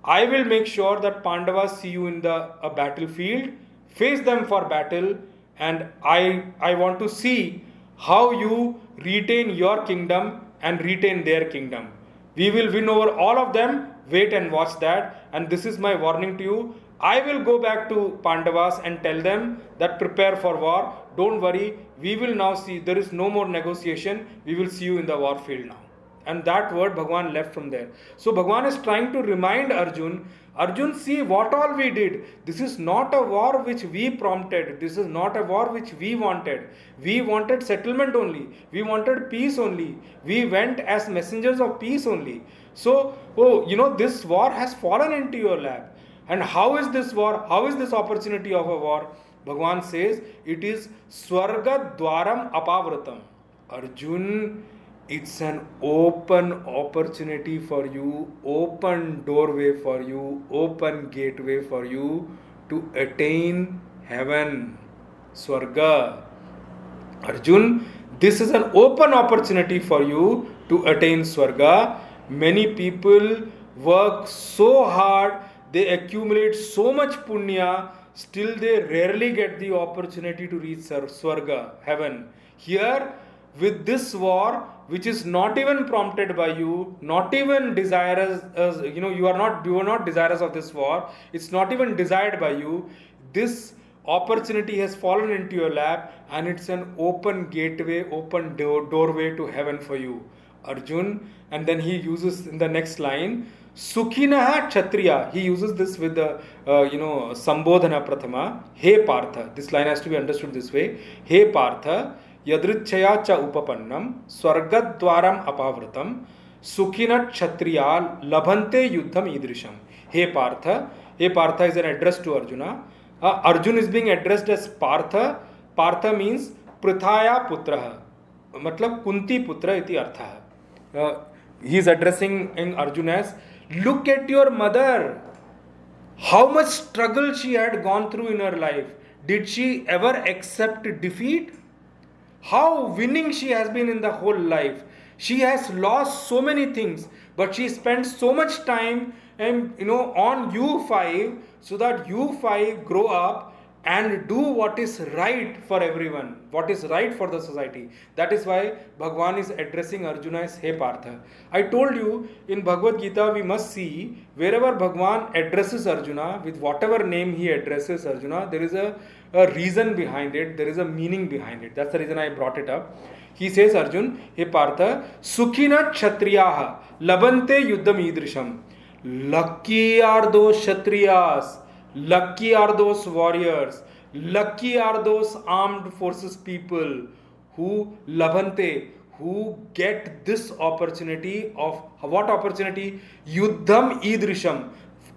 I will make sure that Pandavas see you in a battlefield, face them for battle, and I want to see how you retain your kingdom and retain their kingdom. We will win over all of them. Wait and watch that. And this is my warning to you. I will go back to Pandavas and tell them that prepare for war. Don't worry. We will now see. There is no more negotiation. We will see you in the war field now. And that word Bhagwan left from there. So Bhagwan is trying to remind Arjun, see what all we did. This is not a war which we prompted. This is not a war which we wanted. We wanted settlement only. We wanted peace only. We went as messengers of peace only. So, this war has fallen into your lap. And how is this war? How is this opportunity of a war? Bhagwan says, it is Swarga Dwaram Apavratam. Arjun, it's an open opportunity for you, open doorway for you, open gateway for you to attain heaven, Swarga. Arjun, this is an open opportunity for you to attain Swarga. Many people work so hard, they accumulate so much punya, still they rarely get the opportunity to reach Swarga, heaven. Here, with this war, which is not even prompted by you, not even desirous, you are not desirous of this war, it's not even desired by you, this opportunity has fallen into your lap, and it's an open gateway, open doorway to heaven for you, Arjun. And then he uses in the next line, Sukhinaha Kshatriya. He uses this with the Sambodhana Prathama. He Partha. This line has to be understood this way. He Partha, Yadrichaya cha upapannam, Swargadwaram apavratam, Sukhina Kshatriya labhante yuddham idrisham. He Partha. He Partha is an address to Arjuna. Arjun is being addressed as Partha. Partha means Prithaya Putraha. Matlab Kunti Putra iti artha. He is addressing Arjuna as, look at your mother. How much struggle she had gone through in her life. Did she ever accept defeat? How winning she has been in the whole life. She has lost so many things, but she spent so much time on you 5 so that you 5 grow up and do what is right for everyone, what is right for the society. That is why Bhagwan is addressing Arjuna as Hey Partha. I told you in Bhagavad Gita we must see wherever Bhagwan addresses Arjuna, with whatever name he addresses Arjuna, there is a reason behind it, there is a meaning behind it. That's the reason I brought it up. He says, Arjun, Hey Partha, Sukhina Kshatriyaha Labante Yuddham Idrisham. Lucky are those Kshatriyas, lucky are those warriors, lucky are those armed forces people who labante, who get this opportunity of what opportunity? Yuddham idrisham,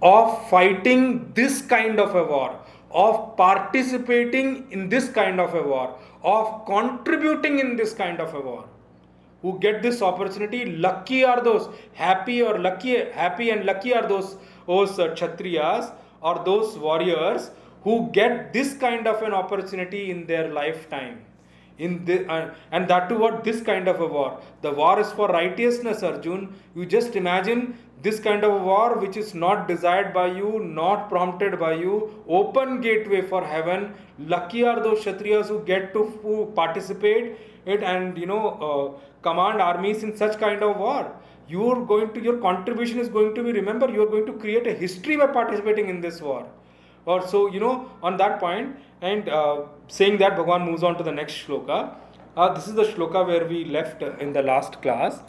of fighting this kind of a war, of participating in this kind of a war, of contributing in this kind of a war. Who get this opportunity, lucky are those, happy and lucky are those Kshatriyas or those warriors who get this kind of an opportunity in their lifetime. And that too, what this kind of a war? The war is for righteousness, Arjun. You just imagine this kind of a war which is not desired by you, not prompted by you, open gateway for heaven. Lucky are those Kshatriyas who get to participate it and command armies in such kind of war. Your contribution is going to be, remember, you are going to create a history by participating in this war. Or so, on that point, and saying that, Bhagavan moves on to the next shloka. This is the shloka where we left in the last class.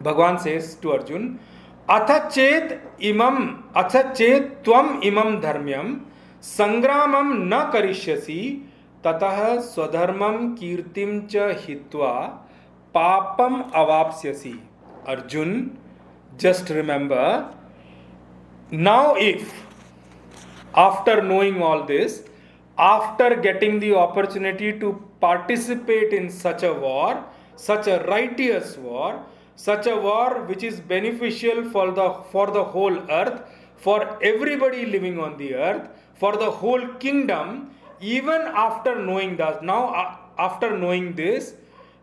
Bhagavan says to Arjun, Atha chet tvam imam dharmyam sangramam na karishyasi tatah swadharmam kirtim cha hitva papam avapsyasi. Arjun, just remember, now if, after knowing all this, after getting the opportunity to participate in such a war, such a righteous war, such a war which is beneficial for the whole earth, for everybody living on the earth, for the whole kingdom, even after knowing that, now after knowing this,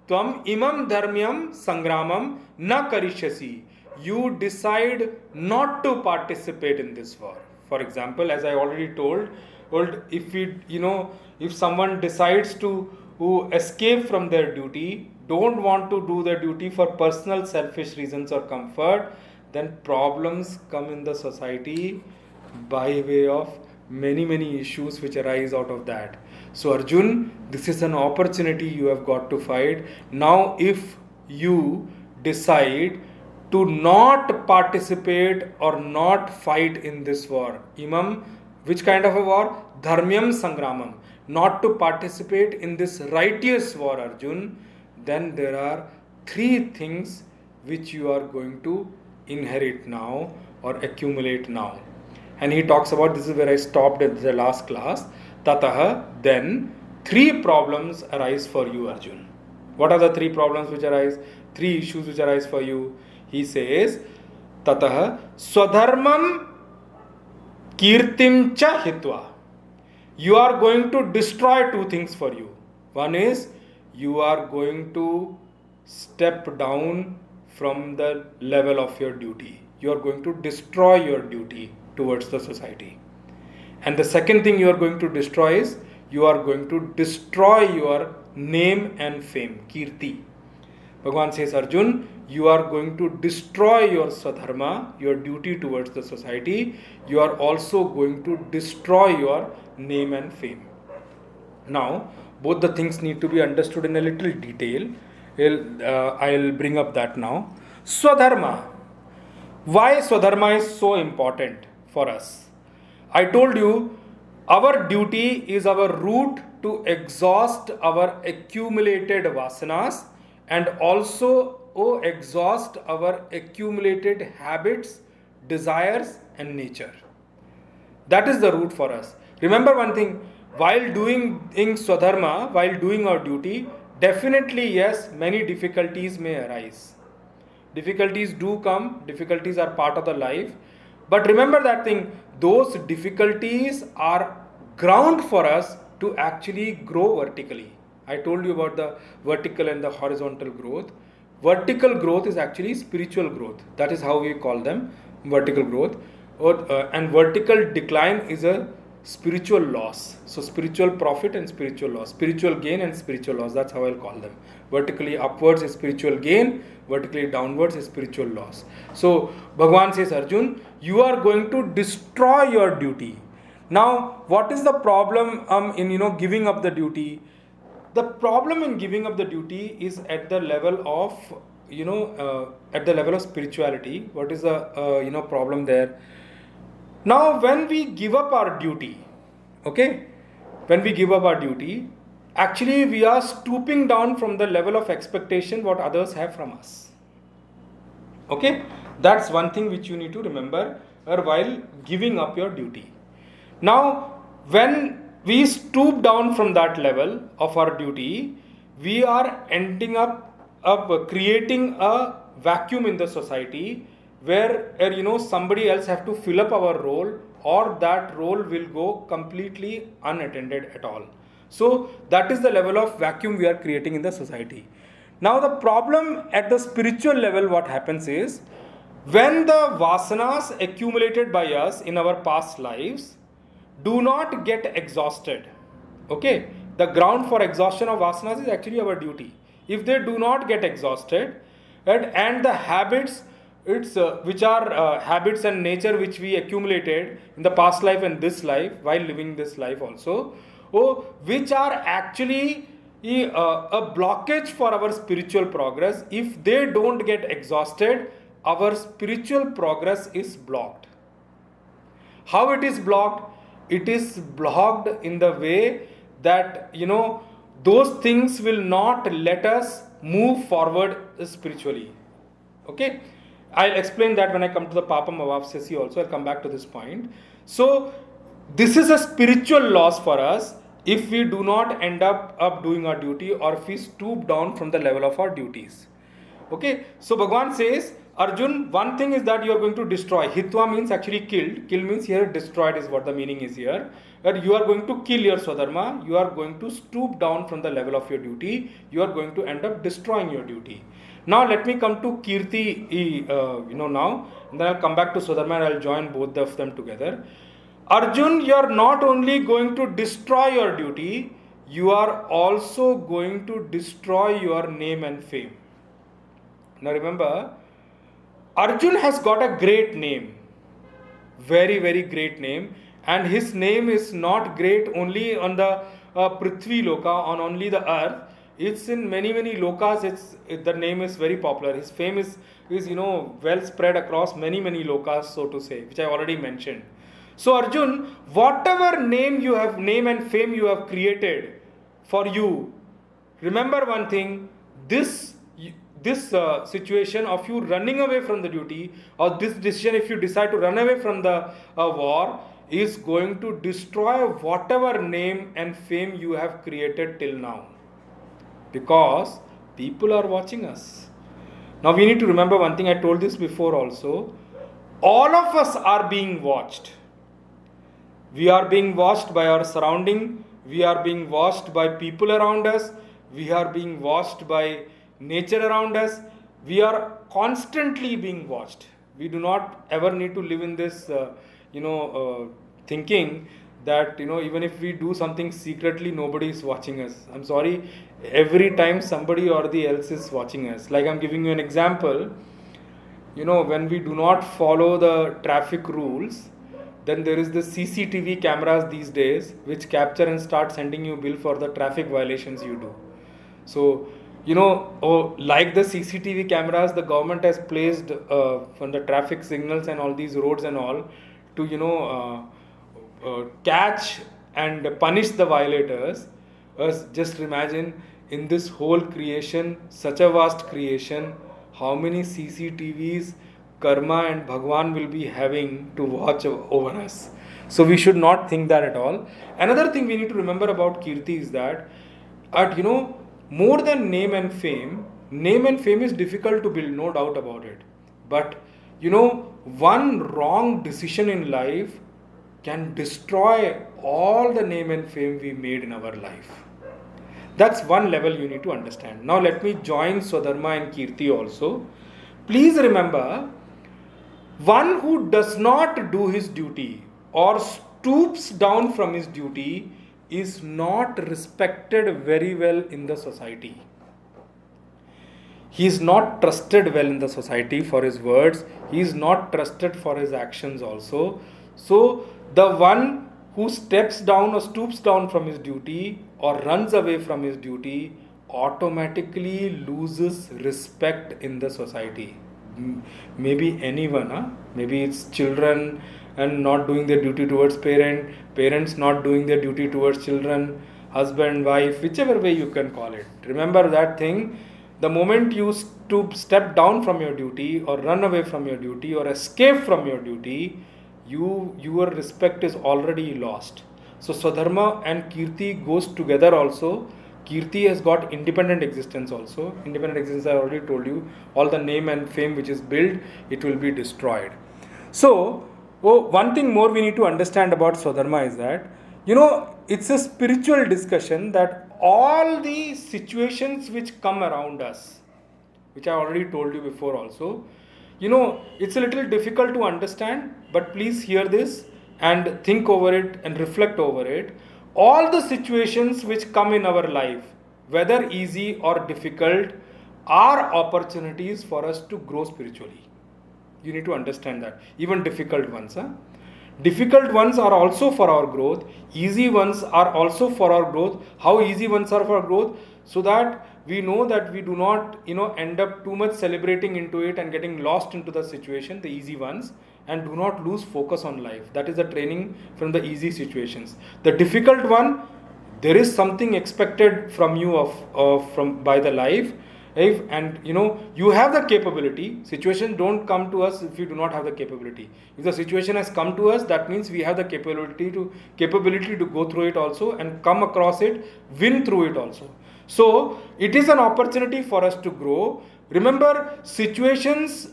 Tvam imam dharmyam sangramam na karishyasi. You decide not to participate in this war. For example, as I already told, if someone decides to escape from their duty, don't want to do their duty for personal selfish reasons or comfort, then problems come in the society by way of many issues which arise out of that. So Arjun, this is an opportunity you have got to fight. Now if you decide to not participate or not fight in this war, imam, which kind of a war? Dharmyam sangramam, not to participate in this righteous war, Arjun, then there are three things which you are going to inherit now or accumulate now. And he talks about, this is where I stopped at the last class, Tataha, then three problems arise for you, Arjun. What are the three problems which arise? Three issues which arise for you. He says, Tataha, Swadharmam Kirtim cha hitva. You are going to destroy two things for you. One is, you are going to step down from the level of your duty. You are going to destroy your duty towards the society. And the second thing you are going to destroy is, you are going to destroy your name and fame, kirti. Bhagavan says, Arjun, you are going to destroy your swadharma, your duty towards the society. You are also going to destroy your name and fame. Now, both the things need to be understood in a little detail. I'll bring up that now. Swadharma. Why Swadharma is so important for us? I told you, our duty is our route to exhaust our accumulated vasanas and also exhaust our accumulated habits, desires and nature. That is the route for us. Remember one thing, while doing Swadharma, while doing our duty, definitely yes, many difficulties may arise. Difficulties do come, difficulties are part of the life. But remember that thing, those difficulties are ground for us to actually grow vertically. I told you about the vertical and the horizontal growth. Vertical growth is actually spiritual growth. That is how we call them, vertical growth. And vertical decline is a spiritual loss. So spiritual profit and spiritual loss, spiritual gain and spiritual loss. That's how I'll call them. Vertically upwards is spiritual gain, vertically downwards is spiritual loss. So Bhagavan says, Arjun, you are going to destroy your duty. Now, what is the problem in giving up the duty? The problem in giving up the duty is at the level of at the level of spirituality. What is the problem there? Now, when we give up our duty, when we give up our duty, actually we are stooping down from the level of expectation what others have from us. Okay, that's one thing which you need to remember while giving up your duty. Now, when we stoop down from that level of our duty, we are ending up creating a vacuum in the society where somebody else have to fill up our role, or that role will go completely unattended at all. So that is the level of vacuum we are creating in the society. Now the problem at the spiritual level, what happens is, when the vasanas accumulated by us in our past lives do not get exhausted, the ground for exhaustion of vasanas is actually our duty. If they do not get exhausted, and the habits, which are habits and nature which we accumulated in the past life and this life while living this life also, which are actually a blockage for our spiritual progress, if they don't get exhausted, our spiritual progress is blocked. How it is blocked? It is blocked in the way that those things will not let us move forward spiritually. I'll explain that when I come to the Papam Avapsyasi also. I'll come back to this point. So this is a spiritual loss for us if we do not end up doing our duty, or if we stoop down from the level of our duties. So Bhagavan says, Arjun, one thing is that you are going to destroy. Hitva means actually killed. Kill means here destroyed is what the meaning is here. That you are going to kill your Swadharma. You are going to stoop down from the level of your duty. You are going to end up destroying your duty. Now let me come to Kirti now. And then I'll come back to Swadharma and I'll join both of them together. Arjun, you are not only going to destroy your duty, you are also going to destroy your name and fame. Now remember, Arjun has got a great name, very, very great name, and his name is not great only on the Prithvi Loka, on only the earth. It's in many, many lokas. The name is very popular. His fame is well spread across many, many lokas, so to say, which I already mentioned. So Arjun, whatever name and fame you have created for you, remember one thing, this situation of you running away from the duty, or this decision if you decide to run away from the war, is going to destroy whatever name and fame you have created till now. Because people are watching us. Now we need to remember one thing, I told this before also. All of us are being watched. We are being watched by our surrounding. We are being watched by people around us. We are being watched by nature around us. We are constantly being watched. We do not ever need to live in this thinking that even if we do something secretly, nobody is watching us. I'm sorry, every time somebody or the else is watching us. Like I'm giving you an example, when we do not follow the traffic rules, then there is the CCTV cameras these days which capture and start sending you bill for the traffic violations you do. So like the CCTV cameras, the government has placed from the traffic signals and all these roads and all to catch and punish the violators. Just imagine, in this whole creation, such a vast creation, how many CCTVs Karma and Bhagwan will be having to watch over us. So we should not think that at all. Another thing we need to remember about Kirti is that more than name and fame is difficult to build, no doubt about it. But one wrong decision in life can destroy all the name and fame we made in our life. That's one level you need to understand. Now let me join Swadharma and Kirti also. Please remember, one who does not do his duty or stoops down from his duty is not respected very well in the society. He is not trusted well in the society for his words. He is not trusted for his actions also. So the one who steps down or stoops down from his duty or runs away from his duty automatically loses respect in the society. Maybe anyone, maybe it's children and not doing their duty towards parents not doing their duty towards children, husband, wife, whichever way you can call it. Remember that thing. The moment you step down from your duty or run away from your duty or escape from your duty, your respect is already lost. So Swadharma and Kirti goes together also. Kirti has got independent existence also. Independent existence, I already told you, all the name and fame which is built, it will be destroyed. So, one thing more we need to understand about Swadharma is that, it's a spiritual discussion that all the situations which come around us, which I already told you before also, it's a little difficult to understand, but please hear this and think over it and reflect over it. All the situations which come in our life, whether easy or difficult, are opportunities for us to grow spiritually. You need to understand that. Even difficult ones. Difficult ones are also for our growth. Easy ones are also for our growth. How easy ones are for our growth? So that we know that we do not, end up too much celebrating into it and getting lost into the situation, the easy ones, and do not lose focus on life. That is the training from the easy situations. The difficult one, there is something expected from you by the life. And you have the capability. Situations don't come to us if you do not have the capability. If the situation has come to us, that means we have the capability to go through it also and come across it, win through it also. So it is an opportunity for us to grow. Remember, situations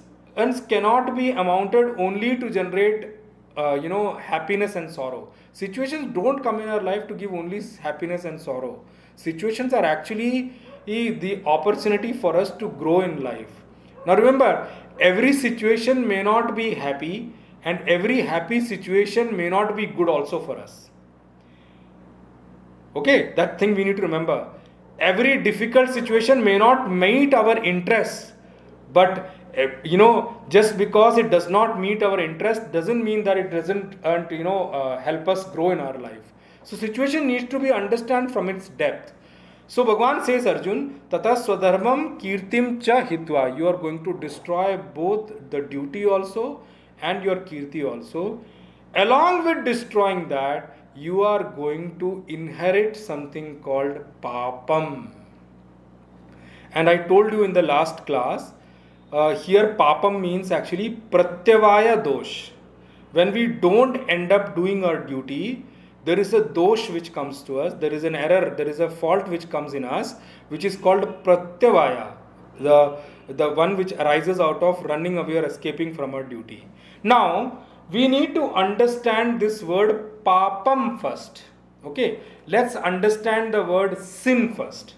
cannot be amounted only to generate happiness and sorrow. Situations don't come in our life to give only happiness and sorrow. Situations are actually the opportunity for us to grow in life. Now remember, every situation may not be happy, and every happy situation may not be good also for us. Okay, that thing we need to remember. Every difficult situation may not meet our interests, but just because it does not meet our interest doesn't mean that it doesn't help us grow in our life. So situation needs to be understood from its depth. So Bhagavan says, Arjun, tata swadharmam kirtim cha hitva. You are going to destroy both the duty also and your kirti also. Along with destroying that, you are going to inherit something called papam. And I told you in the last class, here papam means actually pratyavaya dosh. When we don't end up doing our duty, there is a dosh which comes to us, there is an error, there is a fault which comes in us, which is called pratyavaya, the one which arises out of running away or escaping from our duty. Now, we need to understand this word papam first. Okay, let's understand the word sin first.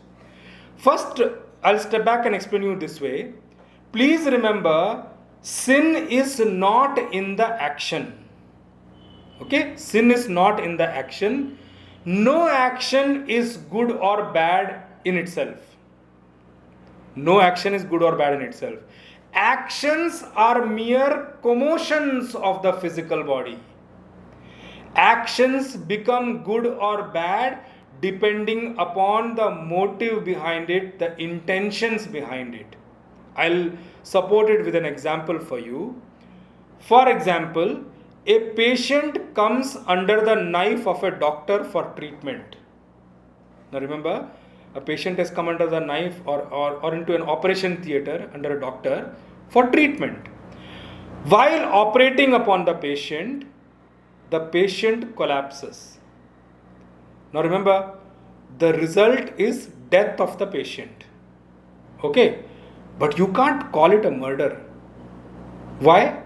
First, I'll step back and explain you this way. Please remember, sin is not in the action. Okay, sin is not in the action. No action is good or bad in itself. No action is good or bad in itself. Actions are mere commotions of the physical body. Actions become good or bad depending upon the motive behind it, the intentions behind it. I'll support it with an example for you. For example, a patient comes under the knife of a doctor for treatment. Now remember, a patient has come under the knife or into an operation theater under a doctor for treatment. While operating upon the patient collapses. Now remember, the result is death of the patient. Okay, but you can't call it a murder. Why?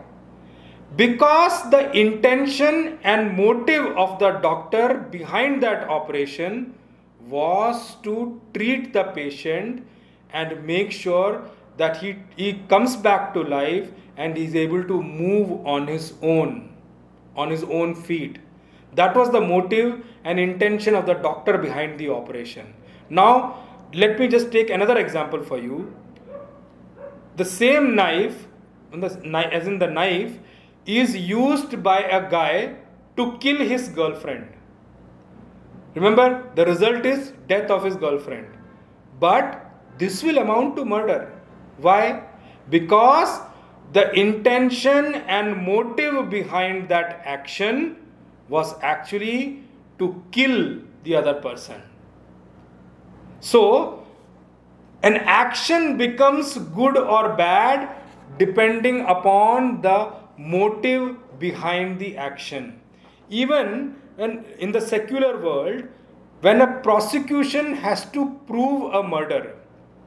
Because the intention and motive of the doctor behind that operation was to treat the patient and make sure that he comes back to life and is able to move on his own feet. That was the motive and intention of the doctor behind the operation. Now, let me just take another example for you. The same knife, as in the knife, is used by a guy to kill his girlfriend. Remember, the result is death of his girlfriend. But this will amount to murder. Why? Because the intention and motive behind that action was actually to kill the other person. So, an action becomes good or bad depending upon the motive behind the action. Even in the secular world, when a prosecution has to prove a murder,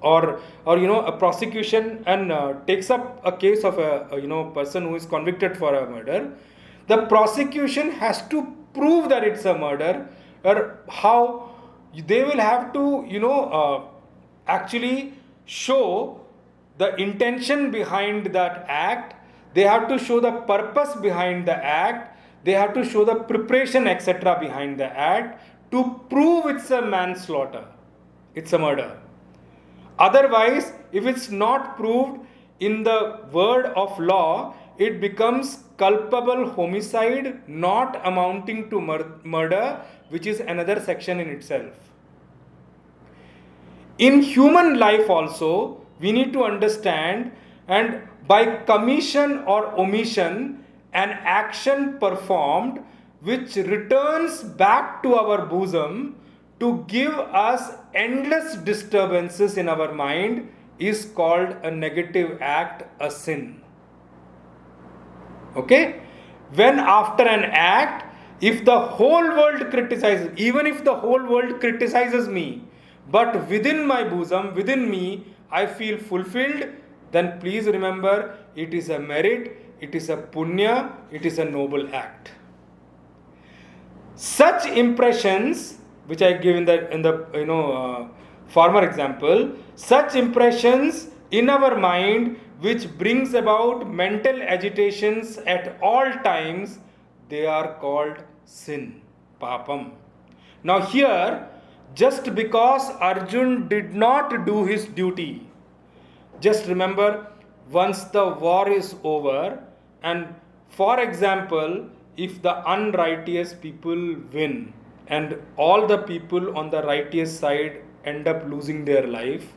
or a prosecution and takes up a case of a person who is convicted for a murder, the prosecution has to prove that it's a murder, or how they will have to actually show the intention behind that act. They have to show the purpose behind the act. They have to show the preparation, etc. behind the act to prove it's a manslaughter, it's a murder. Otherwise, if it's not proved in the word of law, it becomes culpable homicide, not amounting to murder, which is another section in itself. In human life also, we need to understand, and by commission or omission, an action performed which returns back to our bosom to give us endless disturbances in our mind is called a negative act, a sin. Okay? When after an act, if the whole world criticizes, even if the whole world criticizes me, but within my bosom, within me, I feel fulfilled, then please remember, it is a merit, it is a punya, it is a noble act. Such impressions, which I give in the former example, such impressions in our mind which brings about mental agitations at all times, they are called sin, papam. Now here, just because Arjun did not do his duty, just remember, once the war is over, and for example, if the unrighteous people win and all the people on the righteous side end up losing their life,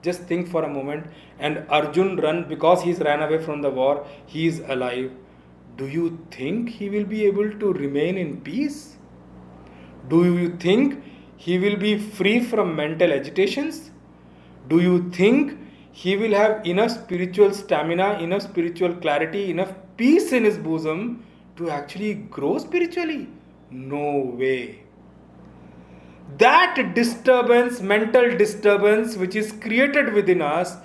just think for a moment, and Arjun because he's ran away from the war, he is alive. Do you think he will be able to remain in peace? Do you think he will be free from mental agitations? Do you think he will have enough spiritual stamina, enough spiritual clarity, enough peace in his bosom to actually grow spiritually? No way. That disturbance, mental disturbance which is created within us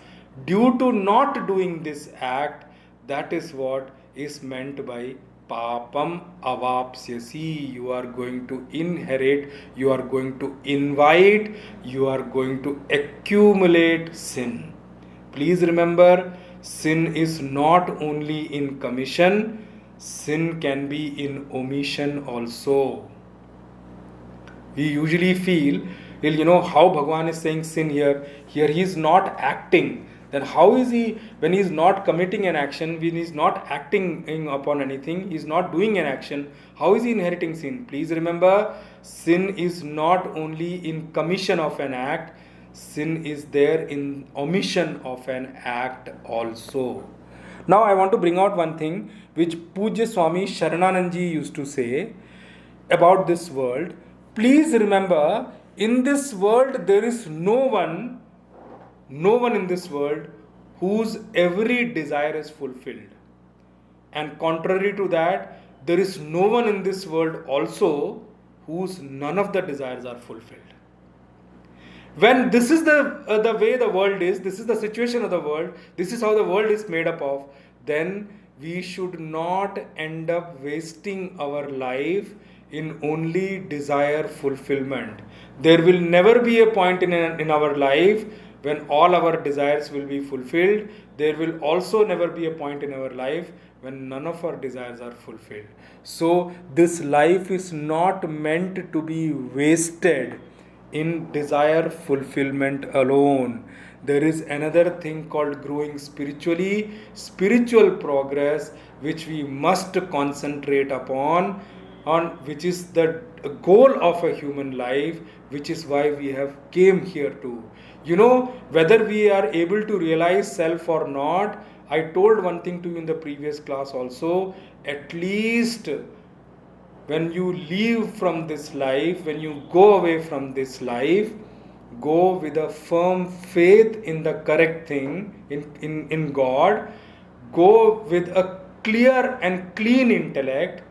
due to not doing this act, that is what is meant by papam avapsyasi. You are going to inherit, you are going to invite, you are going to accumulate sin. Please remember, sin is not only in commission, sin can be in omission also. We usually feel, how Bhagavan is saying sin here. Here he is not acting. Then how is he, when he is not committing an action, when he is not acting upon anything, he is not doing an action, how is he inheriting sin? Please remember, sin is not only in commission of an act, sin is there in omission of an act also. Now I want to bring out one thing which Pujya Swami Sharananandji used to say about this world. Please remember, in this world there is no one in this world whose every desire is fulfilled. And contrary to that, there is no one in this world also whose none of the desires are fulfilled. When this is the way the world is, this is the situation of the world, this is how the world is made up of, then we should not end up wasting our life in only desire fulfillment. There will never be a point in our life when all our desires will be fulfilled. There will also never be a point in our life when none of our desires are fulfilled. So this life is not meant to be wasted in desire fulfillment alone. There is another thing called growing spiritually, spiritual progress, which we must concentrate upon, on which is the goal of a human life, which is why we have came here to. Whether we are able to realize self or not, I told one thing to you in the previous class also, at least when you leave from this life, when you go away from this life, go with a firm faith in the correct thing, in God, go with a clear and clean intellect,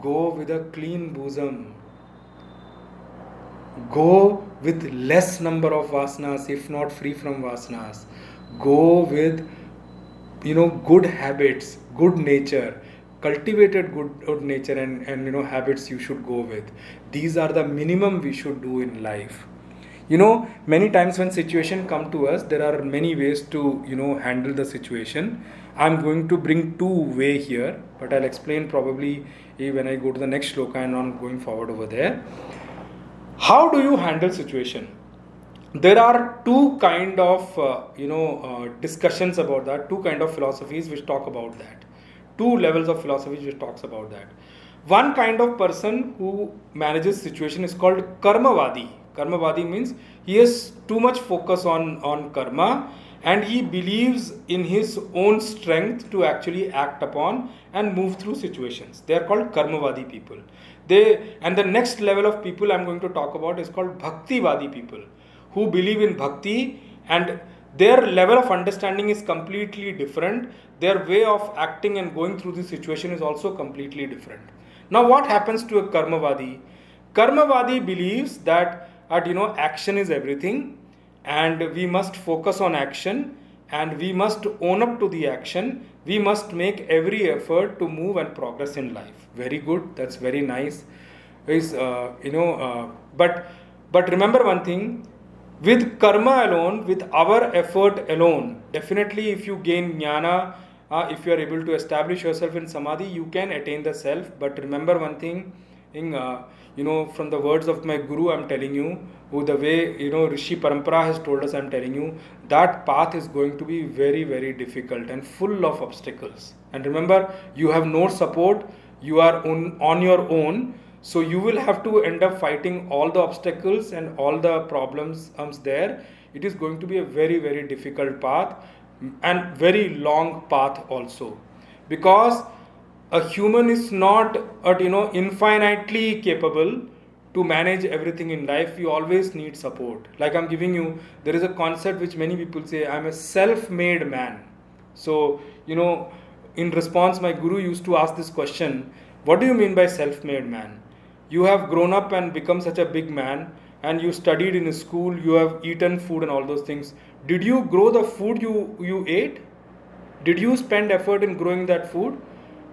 go with a clean bosom, go with less number of vasanas, if not free from vasanas, go with good habits, good nature, cultivated good nature and habits you should go with. These are the minimum we should do in life. Many times when situation come to us, there are many ways to handle the situation. I'm going to bring two way here, but I'll explain probably when I go to the next shloka and on going forward over there. How do you handle situation? There are two kind of discussions about that, two kind of philosophies which talk about that, two levels of philosophy which talks about that. One kind of person who manages situation is called karmavadi. Karmavadi means he has too much focus on karma, and he believes in his own strength to actually act upon and move through situations. They are called karmavadi people. And the next level of people I'm going to talk about is called bhaktivadi people, who believe in bhakti, and their level of understanding is completely different. Their way of acting and going through the situation is also completely different. Now what happens to a karmavadi? Karmavadi believes that action is everything, and we must focus on action, and we must own up to the action. We must make every effort to move and progress in life. Very good, that's very nice. But remember one thing, with karma alone, with our effort alone, definitely if you gain jnana, if you are able to establish yourself in samadhi, you can attain the self. But remember one thing, from the words of my guru, I'm telling you, who the way Rishi Parampara has told us, I'm telling you, that path is going to be very, very difficult and full of obstacles. And remember, you have no support, you are on your own, so you will have to end up fighting all the obstacles and all the problems comes there. It is going to be a very, very difficult path and very long path also, because a human is not infinitely capable to manage everything in life. We always need support. Like I'm giving you, there is a concept which many people say, I'm a self-made man. So in response, my guru used to ask this question, what do you mean by self-made man? You have grown up and become such a big man, and you studied in a school, you have eaten food and all those things. Did you grow the food you ate? Did you spend effort in growing that food?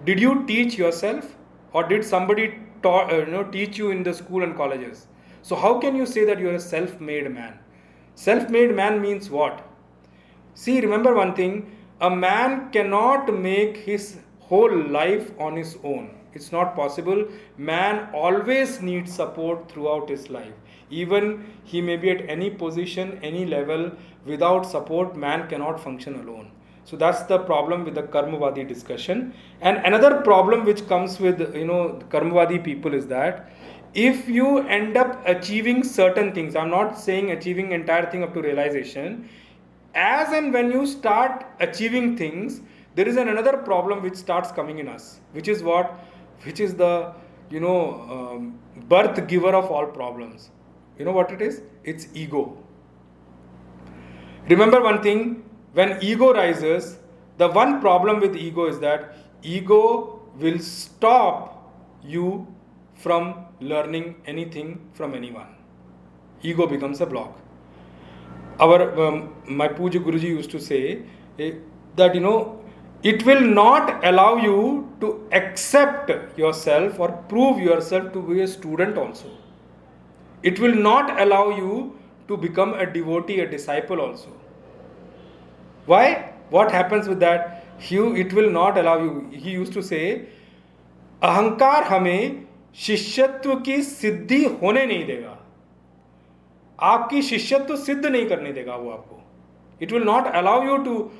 Did you teach yourself, or did somebody teach you in the school and colleges? So how can you say that you are a self-made man? Self-made man means what? See, remember one thing, a man cannot make his whole life on his own. It's not possible. Man always needs support throughout his life. Even he may be at any position, any level, without support, man cannot function alone. So that's the problem with the Karmavadi discussion. And another problem which comes with the Karmavadi people is that if you end up achieving certain things, I'm not saying achieving entire thing up to realization, as and when you start achieving things, there is another problem which starts coming in us, which is what? Which is the birth giver of all problems. You know what it is? It's ego. Remember one thing, when ego rises, the one problem with ego is that ego will stop you from learning anything from anyone. Ego becomes a block. My Puja Guruji used to say that it will not allow you to accept yourself or prove yourself to be a student also. It will not allow you to become a devotee, a disciple also. Why? What happens with that? it will not allow you. He used to say, अहंकार हमें शिष्यत्व की सिद्धि होने नहीं देगा. आपकी शिष्यत्व सिद्ध नहीं करने देगा वो आपको. It will not allow you to,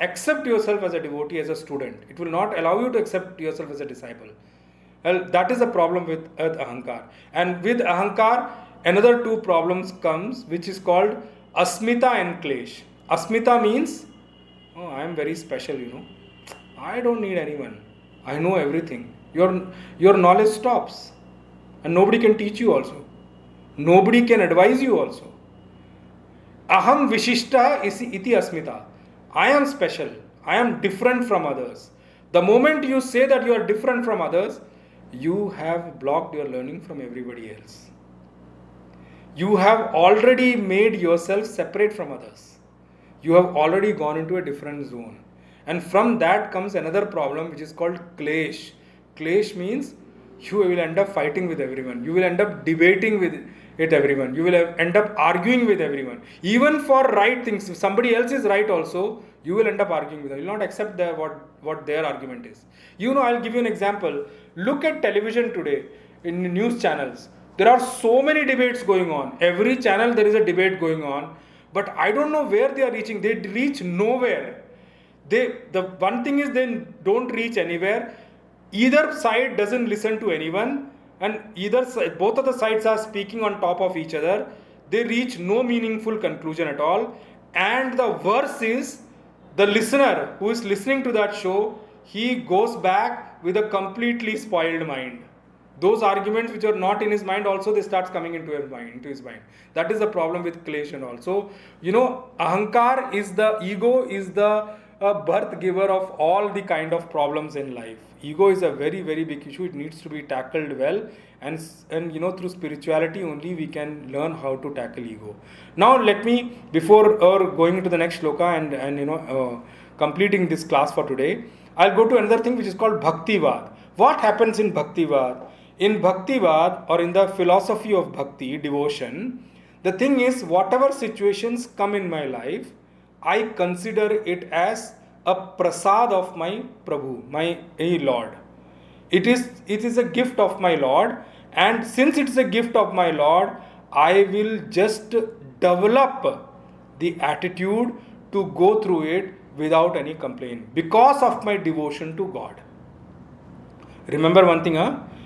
accept yourself as a devotee, as a student. It will not allow you to accept yourself as a disciple. Well, that is the problem with ahankar. And with ahankar, another two problems comes, which is called asmita and klesh. Asmita means, oh, I am very special, I don't need anyone. I know everything. Your knowledge stops. And nobody can teach you also. Nobody can advise you also. Aham vishishta iti asmita. I am special. I am different from others. The moment you say that you are different from others, you have blocked your learning from everybody else. You have already made yourself separate from others. You have already gone into a different zone. And from that comes another problem, which is called klesh. Klesh means you will end up fighting with everyone. You will end up debating with everyone. You will end up arguing with everyone. Even for right things, if somebody else is right also, you will end up arguing with them. You will not accept what their argument is. I'll give you an example. Look at television today in news channels. There are so many debates going on. Every channel there is a debate going on. But I don't know where they are reaching. They reach nowhere. The one thing is they don't reach anywhere. Either side doesn't listen to anyone. And both of the sides are speaking on top of each other. They reach no meaningful conclusion at all. And the worst is, the listener who is listening to that show, he goes back with a completely spoiled mind. Those arguments which are not in his mind also, they start coming into his mind. That is the problem with klesh and all. So, ahankar is the ego, is the birth giver of all the kind of problems in life. Ego is a very, very big issue. It needs to be tackled well, and through spirituality only we can learn how to tackle ego. Now let me, before going into the next shloka and completing this class for today, I'll go to another thing which is called Bhaktivad. What happens in Bhaktivad? In Bhaktivad, or in the philosophy of Bhakti, devotion, the thing is, whatever situations come in my life, I consider it as a prasad of my Prabhu, my Lord. It is a gift of my Lord, and since it is a gift of my Lord, I will just develop the attitude to go through it without any complaint because of my devotion to God. Remember one thing,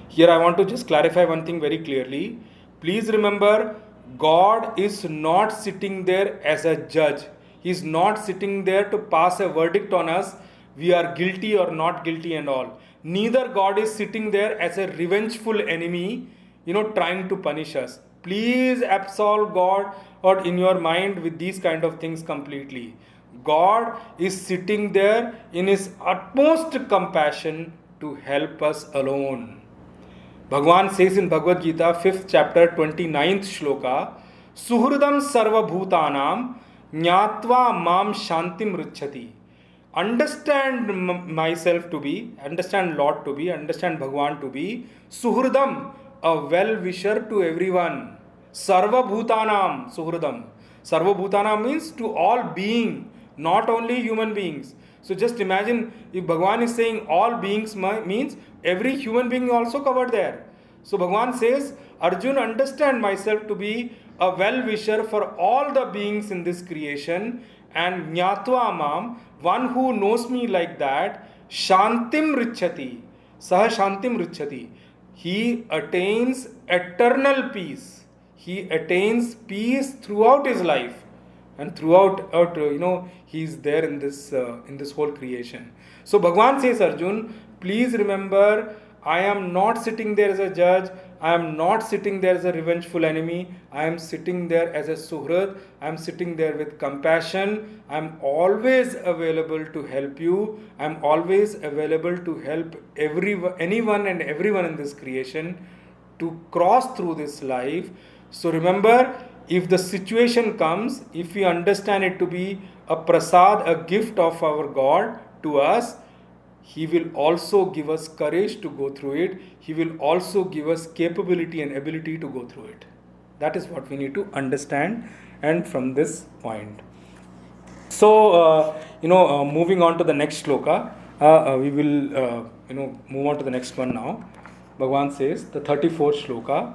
here I want to just clarify one thing very clearly. Please remember, God is not sitting there as a judge. He is not sitting there to pass a verdict on us, we are guilty or not guilty and all. Neither God is sitting there as a revengeful enemy, trying to punish us. Please absolve God or in your mind with these kind of things completely. God is sitting there in His utmost compassion to help us alone. Bhagavan says in Bhagavad Gita, 5th chapter, 29th shloka, Suhridam sarva bhutanam Jnatva mam shantim richati. Understand myself to be, understand Lord to be, understand Bhagavan to be, Suhridam, a well-wisher to everyone. Sarva bhutanam, Suhridam. Sarva bhutanam means to all being, not only human beings. So just imagine, if Bhagavan is saying all beings means every human being also covered there. So Bhagavan says, Arjun, understand myself to be a well-wisher for all the beings in this creation, and Jnatva Mam, one who knows me like that, Shantim Richati, Saha Shantim Richati. He attains eternal peace. He attains peace throughout his life, and throughout, he is there in this whole creation. So Bhagavan says, Arjun, please remember, I am not sitting there as a judge. I am not sitting there as a revengeful enemy. I am sitting there as a suhrid. I am sitting there with compassion. I am always available to help you. I am always available to help anyone and everyone in this creation to cross through this life. So remember, if the situation comes, if we understand it to be a prasad, a gift of our God to us, He will also give us courage to go through it. He will also give us capability and ability to go through it. That is what we need to understand, and from this point. So, moving on to the next shloka, we will, move on to the next one now. Bhagavan says, the 34th shloka,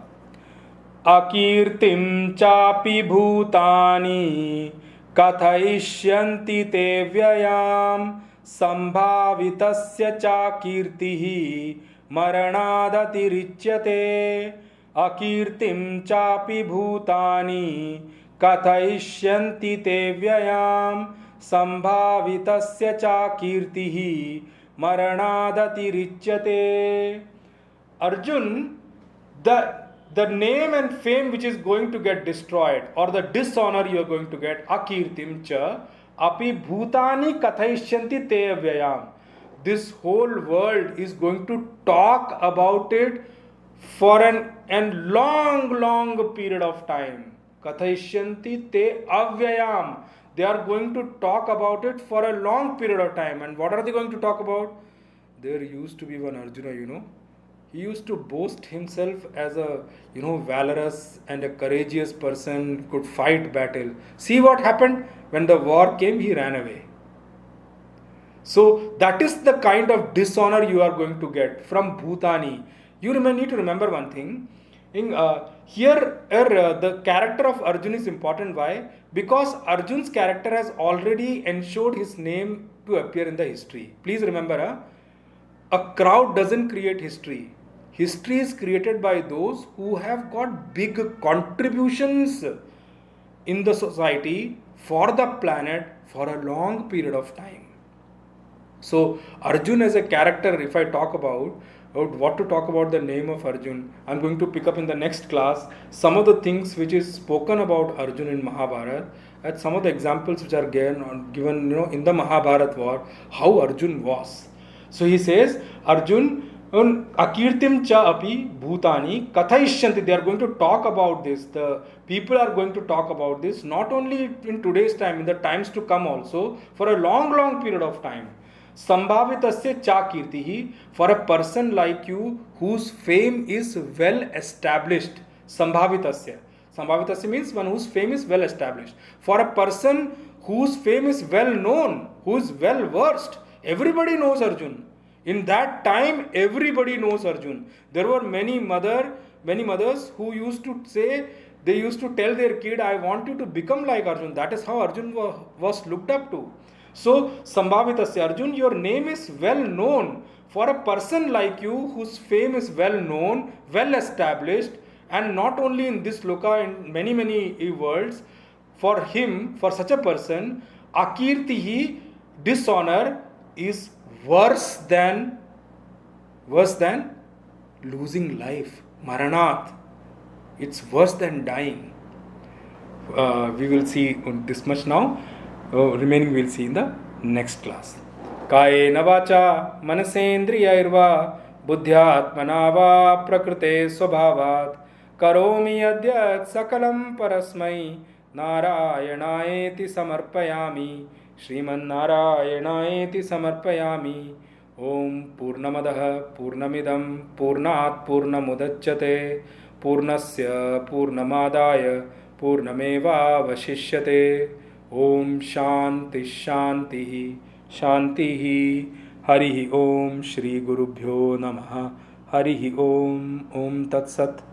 Akirtim chapi bhutani kathayishyanti te vyayam sambhavitasya cha kirtihi maranadatirichyate. Akirtim chapi bhutani kathayishyanti te vyayam sambhavitasya cha kirtihi maranadatirichyate. Arjun, the name and fame which is going to get destroyed, or the dishonor you are going to get, akirtim cha api bhutani kathayishyanti te vyayam. This whole world is going to talk about it for an long period of time. Kathayishyanti te avyayam. They are going to talk about it for a long period of time. And what are they going to talk about? There used to be one Arjuna, he used to boast himself as a valorous and a courageous person, could fight battle. See what happened? When the war came, he ran away. So that is the kind of dishonor you are going to get from Bhutani. You need to remember one thing. Here, the character of Arjun is important. Why? Because Arjun's character has already ensured his name to appear in the history. Please remember, a crowd doesn't create history. History is created by those who have got big contributions in the society, for the planet, for a long period of time. So Arjun as a character, if I talk about what to talk about the name of Arjun, I'm going to pick up in the next class some of the things which is spoken about Arjun in Mahabharata, and some of the examples which are given in the Mahabharata war, how Arjun was. So he says, Arjun, akirtim cha api bhutani kathayishyanti. They are going to talk about this. The people are going to talk about this, not only in today's time, in the times to come also, for a long period of time. Sambhavitasya cha kirtihi. For a person like you whose fame is well established. Sambhavitasya. Sambhavitasya means one whose fame is well established. For a person whose fame is well known, who is well versed, everybody knows Arjun. In that time, everybody knows Arjun. There were many mothers who used to say, they used to tell their kid, I want you to become like Arjun. That is how Arjun was looked up to. So, Sambhavitasya, Arjun, your name is well known. For a person like you, whose fame is well known, well established, and not only in this loka, in many worlds, for him, for such a person, akirtihi, dishonor, is worse than losing life. Maranat. It's worse than dying. We will see this much now. Remaining we will see in the next class. Kayena vacha manasendriyairva buddhyatmana va prakrite swabhavat karomi yadyat sakalam parasmai narayanaeti samarpayami Shriman Narayanayeti samarpayami. Om Purnamadah Purnamidam Purnat Purnamudachyate Purnasya Purnamadaya Purnameva Vashishyate. Om Shanti Shanti Shanti. Harihi Om Shri Gurubhyo Namaha. Harihi Om Tat Sat.